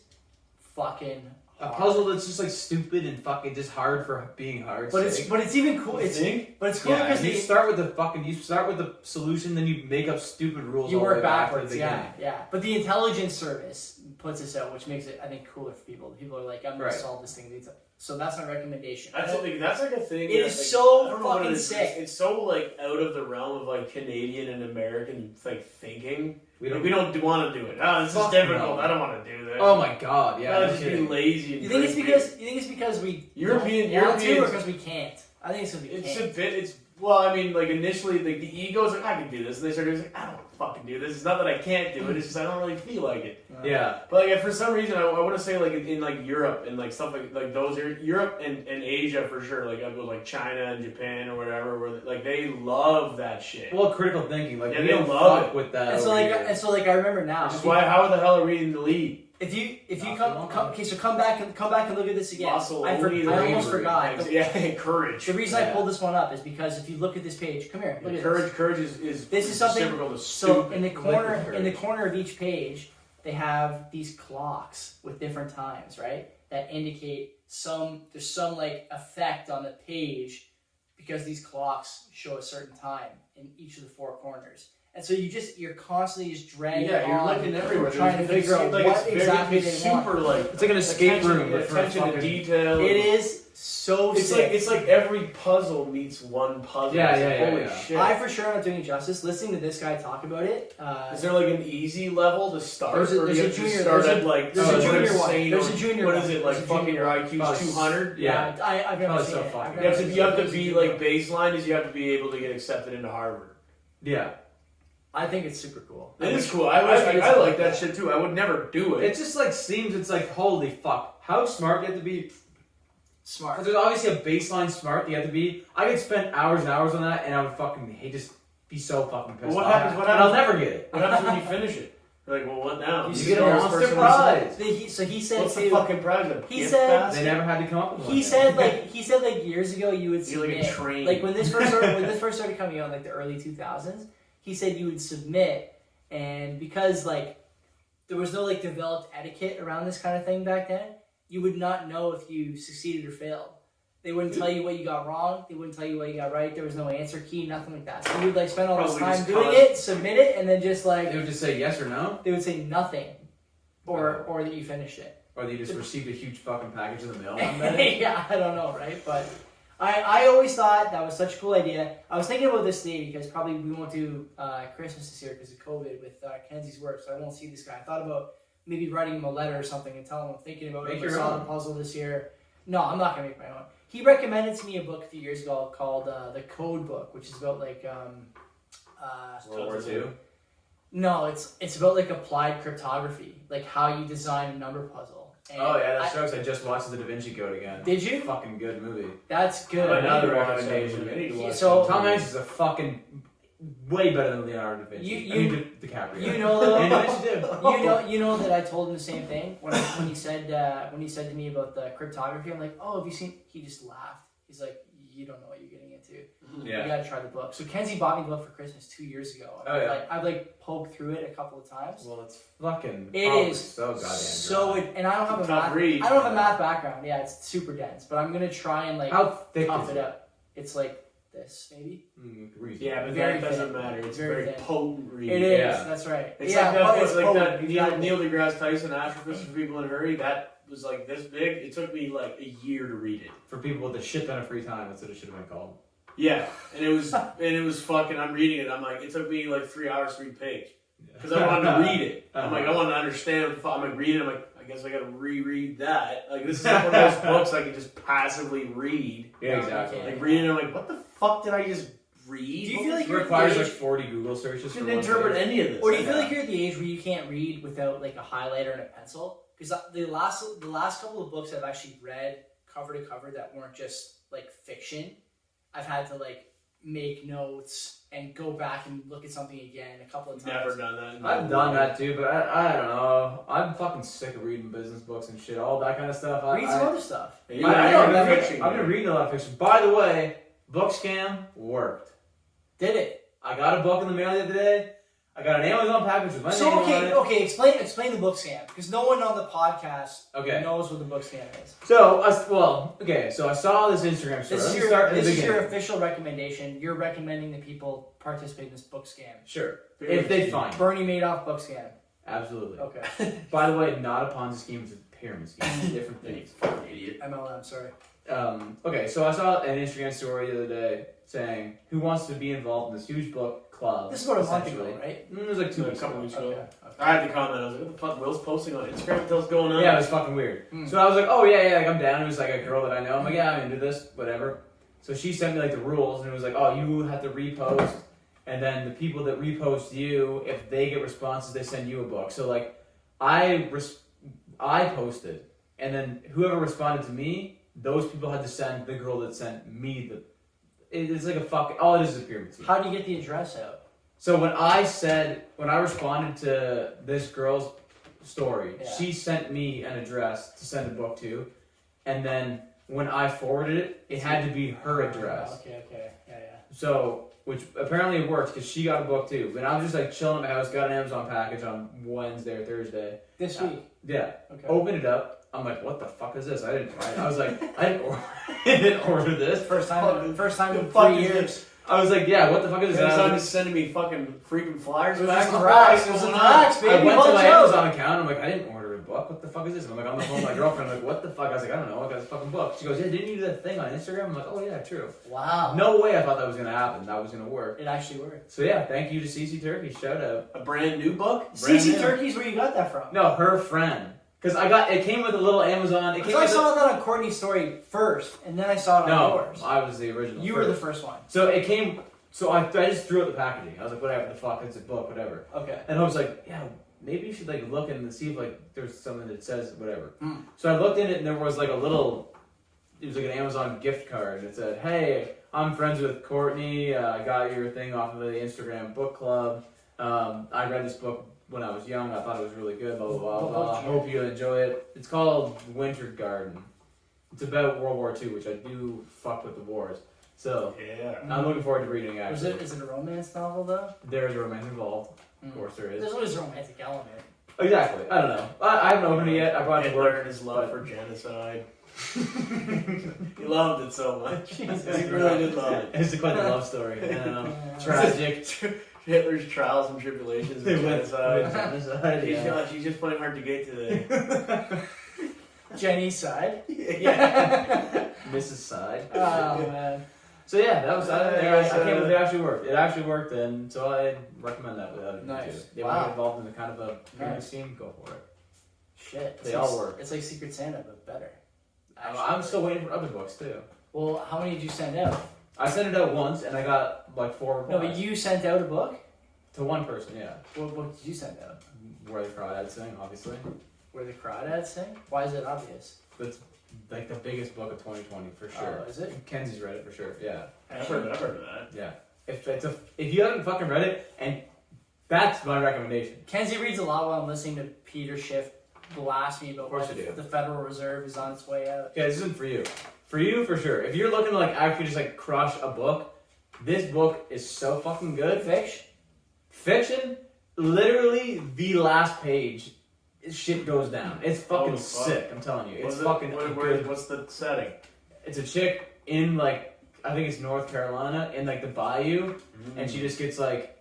fucking hard. A puzzle that's just like stupid and fucking just hard for being hard. But it's even cool. It's cool because you start with the solution, then you make up stupid rules. You all work the way back backwards. to the beginning. Yeah. But the intelligence service puts this out, which makes it, I think, cooler for people. People are like, I'm gonna solve this thing. So that's my recommendation. That's like a thing. It is like, so fucking sick. It's so like out of the realm of like Canadian and American like thinking. We don't want to do it. Oh, this is difficult. No. I don't want to do this. Oh my god, yeah. Just be lazy. And you think it's because we European want to, or because we can't? I think it's because we can't. Well, I mean, like initially, like the ego's like, I can do this, and they started like, I don't fucking do this. It's not that I can't do it; it's just I don't really feel like it. Yeah. But like for some reason, I want to say like in like Europe and like stuff like those Europe and Asia for sure. Like I go like China and Japan or whatever, where like they love that shit. Well, critical thinking, like Yeah, we they don't love fuck it. with that. And so like I remember now. Which is why how the hell are we in the lead? If you come okay, so come back and look at this again. Muscle, I almost forgot. Yeah, courage. The reason I pulled this one up is because if you look at this page, come here. Look at courage. this. Courage is This is something. reciprocal to So stupid. in the corner of each page, they have these clocks with different times, right? That indicate there's some like effect on the page because these clocks show a certain time in each of the four corners. And so you're constantly just dragging you're on, looking everywhere, trying to figure out like what exactly they want. super like it's like an escape room, but for attention to fucking... detail. It is so sick. It's like every puzzle meets one puzzle. Holy shit! I for sure am not doing it justice. Listening to this guy talk about it. Is there like an easy level to start? There's a junior. There's a junior one. There's a junior one. What is it like? Fucking your IQ's 200. Yeah, I've never seen it. You have to be like baseline is you have to be able to get accepted into Harvard. Yeah. I think it's super cool. It is cool. I like that shit too. I would never do it. It just like seems it's like holy fuck. How smart do you have to be? Smart. Because there's obviously a baseline smart that you have to be. I could spend hours and hours on that, and I would fucking just be so fucking pissed What off. happens? And I'll never get it. What happens when you finish it? You're like, well, what now? You get a monster prize. So he said, what's the fucking prize? He said they never had to come up with one. He said like years ago you would You're submit. like a train. Like when this first started coming out, like the early 2000s. He said you would submit, and because like there was no like developed etiquette around this kind of thing back then, you would not know if you succeeded or failed. They wouldn't tell you what you got wrong. They wouldn't tell you what you got right. There was no answer key, nothing like that. So you would like spend all this time doing it, submit it, and then just like they would just say yes or no. They would say nothing, or that you finished it, or they just received a huge fucking package in the mail. Yeah, I don't know, right? But I always thought that was such a cool idea. I was thinking about this today because probably we won't do Christmas this year because of COVID with Kenzie's work, so I won't see this guy. I thought about maybe writing him a letter or something and telling him I'm thinking about it. I saw the puzzle this year. No, I'm not going to make my own. He recommended to me a book a few years ago called The Code Book, which is about like... World War II? No, it's about like applied cryptography, like how you design a number puzzle. And that sucks. I just watched The Da Vinci Code again. Did you? Fucking good movie. That's good. Another recommendation. So Tom Hanks is a fucking way better than Leonardo da Vinci. DiCaprio. You know, and you know that I told him the same thing when he said to me about the cryptography. I'm like, oh, have you seen? He just laughed. He's like, you don't know what you're getting into. Yeah. You gotta try the book. So Kenzie bought me the book for Christmas 2 years ago. I've like poked through it a couple of times. Well, it's fucking. It is so goddamn. So and I don't have a math. Read. I don't have a math background. Yeah, it's super dense. But I'm gonna try and like how thick tough is it up. It's like this maybe. Yeah, but very that doesn't thin. matter. It's Very very thin. potent read. It is. Yeah. That's right. It's yeah, like that exactly. Neil deGrasse Tyson Astrophys for People in a Hurry. That was like this big. It took me like a year to read it. For people with a shit ton of free time, that's what it should have been called. Yeah, and it was fucking. I'm reading it. I'm like, it took me like 3 hours to read a page because I wanted to read it. I'm like, I want to understand. I'm like reading. I'm like, I guess I got to reread that. Like this is like one of those books I can just passively read. Yeah, exactly. Like reading, I'm like, what the fuck did I just read? Do you feel like it you're requires at the like 40 Google searches? You couldn't interpret any of this. Or do you feel like you're at the age where you can't read without like a highlighter and a pencil? Because the last couple of books I've actually read cover to cover that weren't just like fiction, I've had to like make notes and go back and look at something again a couple of times. Never done that. I've done that too, but I don't know. I'm fucking sick of reading business books and shit, all that kind of stuff. Read some other stuff. I've been reading a lot of fiction. By the way, book scam worked. Did it? I got a book in the mail the other day. I got an Amazon package with my name on it. Okay, explain the book scam because no one on the podcast knows what the book scam is. So I saw this Instagram story. This is your official recommendation. You're recommending that people participate in this book scam. Sure, if they find Bernie Madoff book scam. Absolutely. Okay. By the way, not a Ponzi scheme; it's a pyramid scheme. It's a different thing. Fucking idiot. MLM. Sorry. Okay, so I saw an Instagram story the other day saying, "Who wants to be involved in this huge book club?" This is about a month ago, right? It was like A couple weeks ago. Okay. I had to comment. I was like, what the fuck? Will's posting on Instagram. What the hell's going on? Yeah, it was fucking weird. So I was like, oh yeah, like I'm down. It was like a girl that I know. I'm like, yeah, I'm into this, whatever. So she sent me like the rules, and it was like, oh, you have to repost, and then the people that repost you, if they get responses, they send you a book. So like, I posted, and then whoever responded to me, those people had to send the girl that sent me the. It's like a fuck. All it is a pyramid scheme. How do you get the address out? So when I responded to this girl's story, she sent me an address to send a book to, and then when I forwarded it, it had to be her address. Okay, yeah. So, which apparently it works because she got a book too. But I was just like chilling at my house, got an Amazon package on Wednesday or Thursday. This week? Yeah. Okay. Opened it up. I'm like, what the fuck is this? I was like, I didn't order this. First time in 3 years. I was like, yeah, what the fuck is this? Amazon is sending me fucking freaking flyers back. It was a racks, baby. I went to my Amazon account. I'm like, I didn't order a book. What the fuck is this? And I'm like on the phone with my girlfriend. I'm like, what the fuck? I was like, I don't know. I got this fucking book. She goes, yeah, didn't you do that thing on Instagram? I'm like, oh yeah, true. Wow. No way I thought that was gonna happen. That was gonna work. It actually worked. So yeah, thank you to CC Turkey. Shout out. A brand new book. CC Turkey's where you got that from? No, her friend. Because it came with a little Amazon. I saw that on Courtney's story first, and then I saw it on yours. I was the original. You were the first one. So it came. So I just threw out the packaging. I was like, whatever the fuck, it's a book, whatever. Okay. And I was like, yeah, maybe you should like look and see if like there's something that says whatever. Mm. So I looked in it and there was like it was like an Amazon gift card. It said, hey, I'm friends with Courtney. I got your thing off of the Instagram book club. I read this book when I was young. I thought it was really good, blah, blah, blah, blah. I hope you enjoy it. It's called Winter Garden. It's about World War II, which I do fuck with the wars. So, yeah. I'm looking forward to reading it, actually. Is it a romance novel, though? There's a romance involved. Of course there is. There's always a romantic element. Exactly. I don't know. I haven't opened it yet. I brought it to Hitler work. and his love for genocide. He loved it so much. He Jesus. really did love it. It's quite a love story. I don't know. Tragic. Hitler's trials and tribulations with genocide. Genocide, yeah. She's just playing hard to get today. Jenny's side. Yeah. Mrs. Side. Oh, man. So yeah, that was. I can't believe it actually worked. It actually worked, and so I recommend that without it. Nice. They want to get involved in the kind of a pyramid scheme, go for it. Shit. They all work. It's like Secret Santa, but better. I'm still waiting for other books too. Well, how many did you send out? I sent it out once, and I got like 4 replies. No, but you sent out a book? To one person, yeah. What book did you send out? Where the Crawdads Sing, obviously. Where the Crawdads Sing? Why is it obvious? That's like the biggest book of 2020 for sure. Oh, is it? Kenzie's read it for sure. Yeah. I've heard of that. Yeah. If you haven't fucking read it, and that's my recommendation. Kenzie reads a lot while I'm listening to Peter Schiff blast me about Of course why you do. the Federal Reserve is on its way out. Yeah, this isn't for you. For you, for sure. If you're looking to like actually just like crush a book, this book is so fucking good. Fiction, literally the last page, shit goes down. It's fucking sick. I'm telling you, it's fucking good. What's the setting? It's a chick in like I think it's North Carolina in like the bayou, and she just gets like.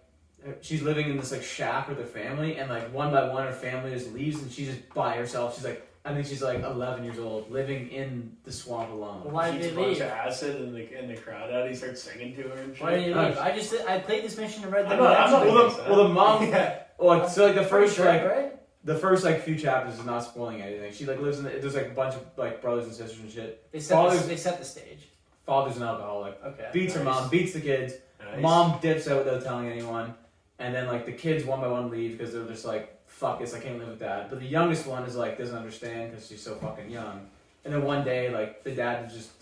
She's living in this like shack with her family, and like one by one her family just leaves, and she's just by herself. She's like, I think she's like 11 years old, living in the swamp alone. Well, why did She eats they a bunch leave? of acid in the crowd out. He starts singing to her and shit. Why did you leave? I played this mission and read the Well, the mom. Yeah. Well, so like the first sure, like right? the first like few chapters is not spoiling anything. She like lives in there's like a bunch of like brothers and sisters and shit. They set the stage. Father's an alcoholic. Okay. Beats her mom, beats the kids. Nice. Mom dips out without telling anyone. And then like the kids one by one leave because they're just like, fuck this, I can't live with dad. But the youngest one is like doesn't understand because she's so fucking young. And then one day like the dad just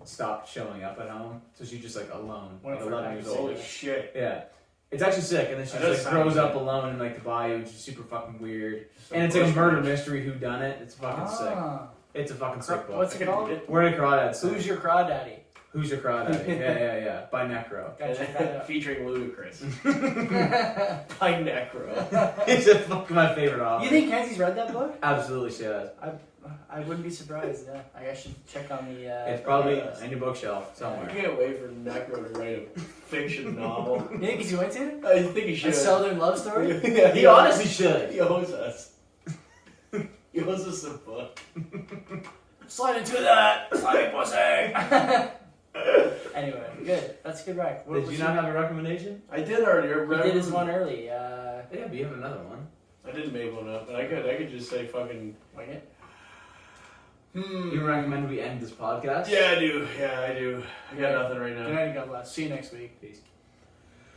stopped showing up at home, so she's just like alone, like 11 years old. Holy shit. Yeah, it's actually sick. And then she just like grows up alone in like the bayou, which is super fucking weird. And it's like a murder mystery whodunit. It's fucking sick. It's a fucking sick book. What's it called? Where the Crawdads Sing. Who's your crawdaddy? Who's your Crawdad? Yeah. By Necro. Featuring Ludacris. By Necro. It's a fucking my favorite author. You think Kenzie's read that book? Absolutely, she has. I wouldn't be surprised. Yeah, I should check on the. It's probably on your bookshelf somewhere. I can't wait for Necro to write a fiction novel. You think he's going to? I think he should. A Southern love story? Yeah, He honestly should. He owes us. He owes us a book. Slide into that! Slide pussy! Anyway, good. That's a good rec. Did you not have a recommendation? I did already. You did this one early. Yeah, but you have another one. I didn't make one up, but I could just say fucking. Wing it? You recommend we end this podcast? Yeah, I do. I got nothing right now. Good night and God bless. See you next week. Peace.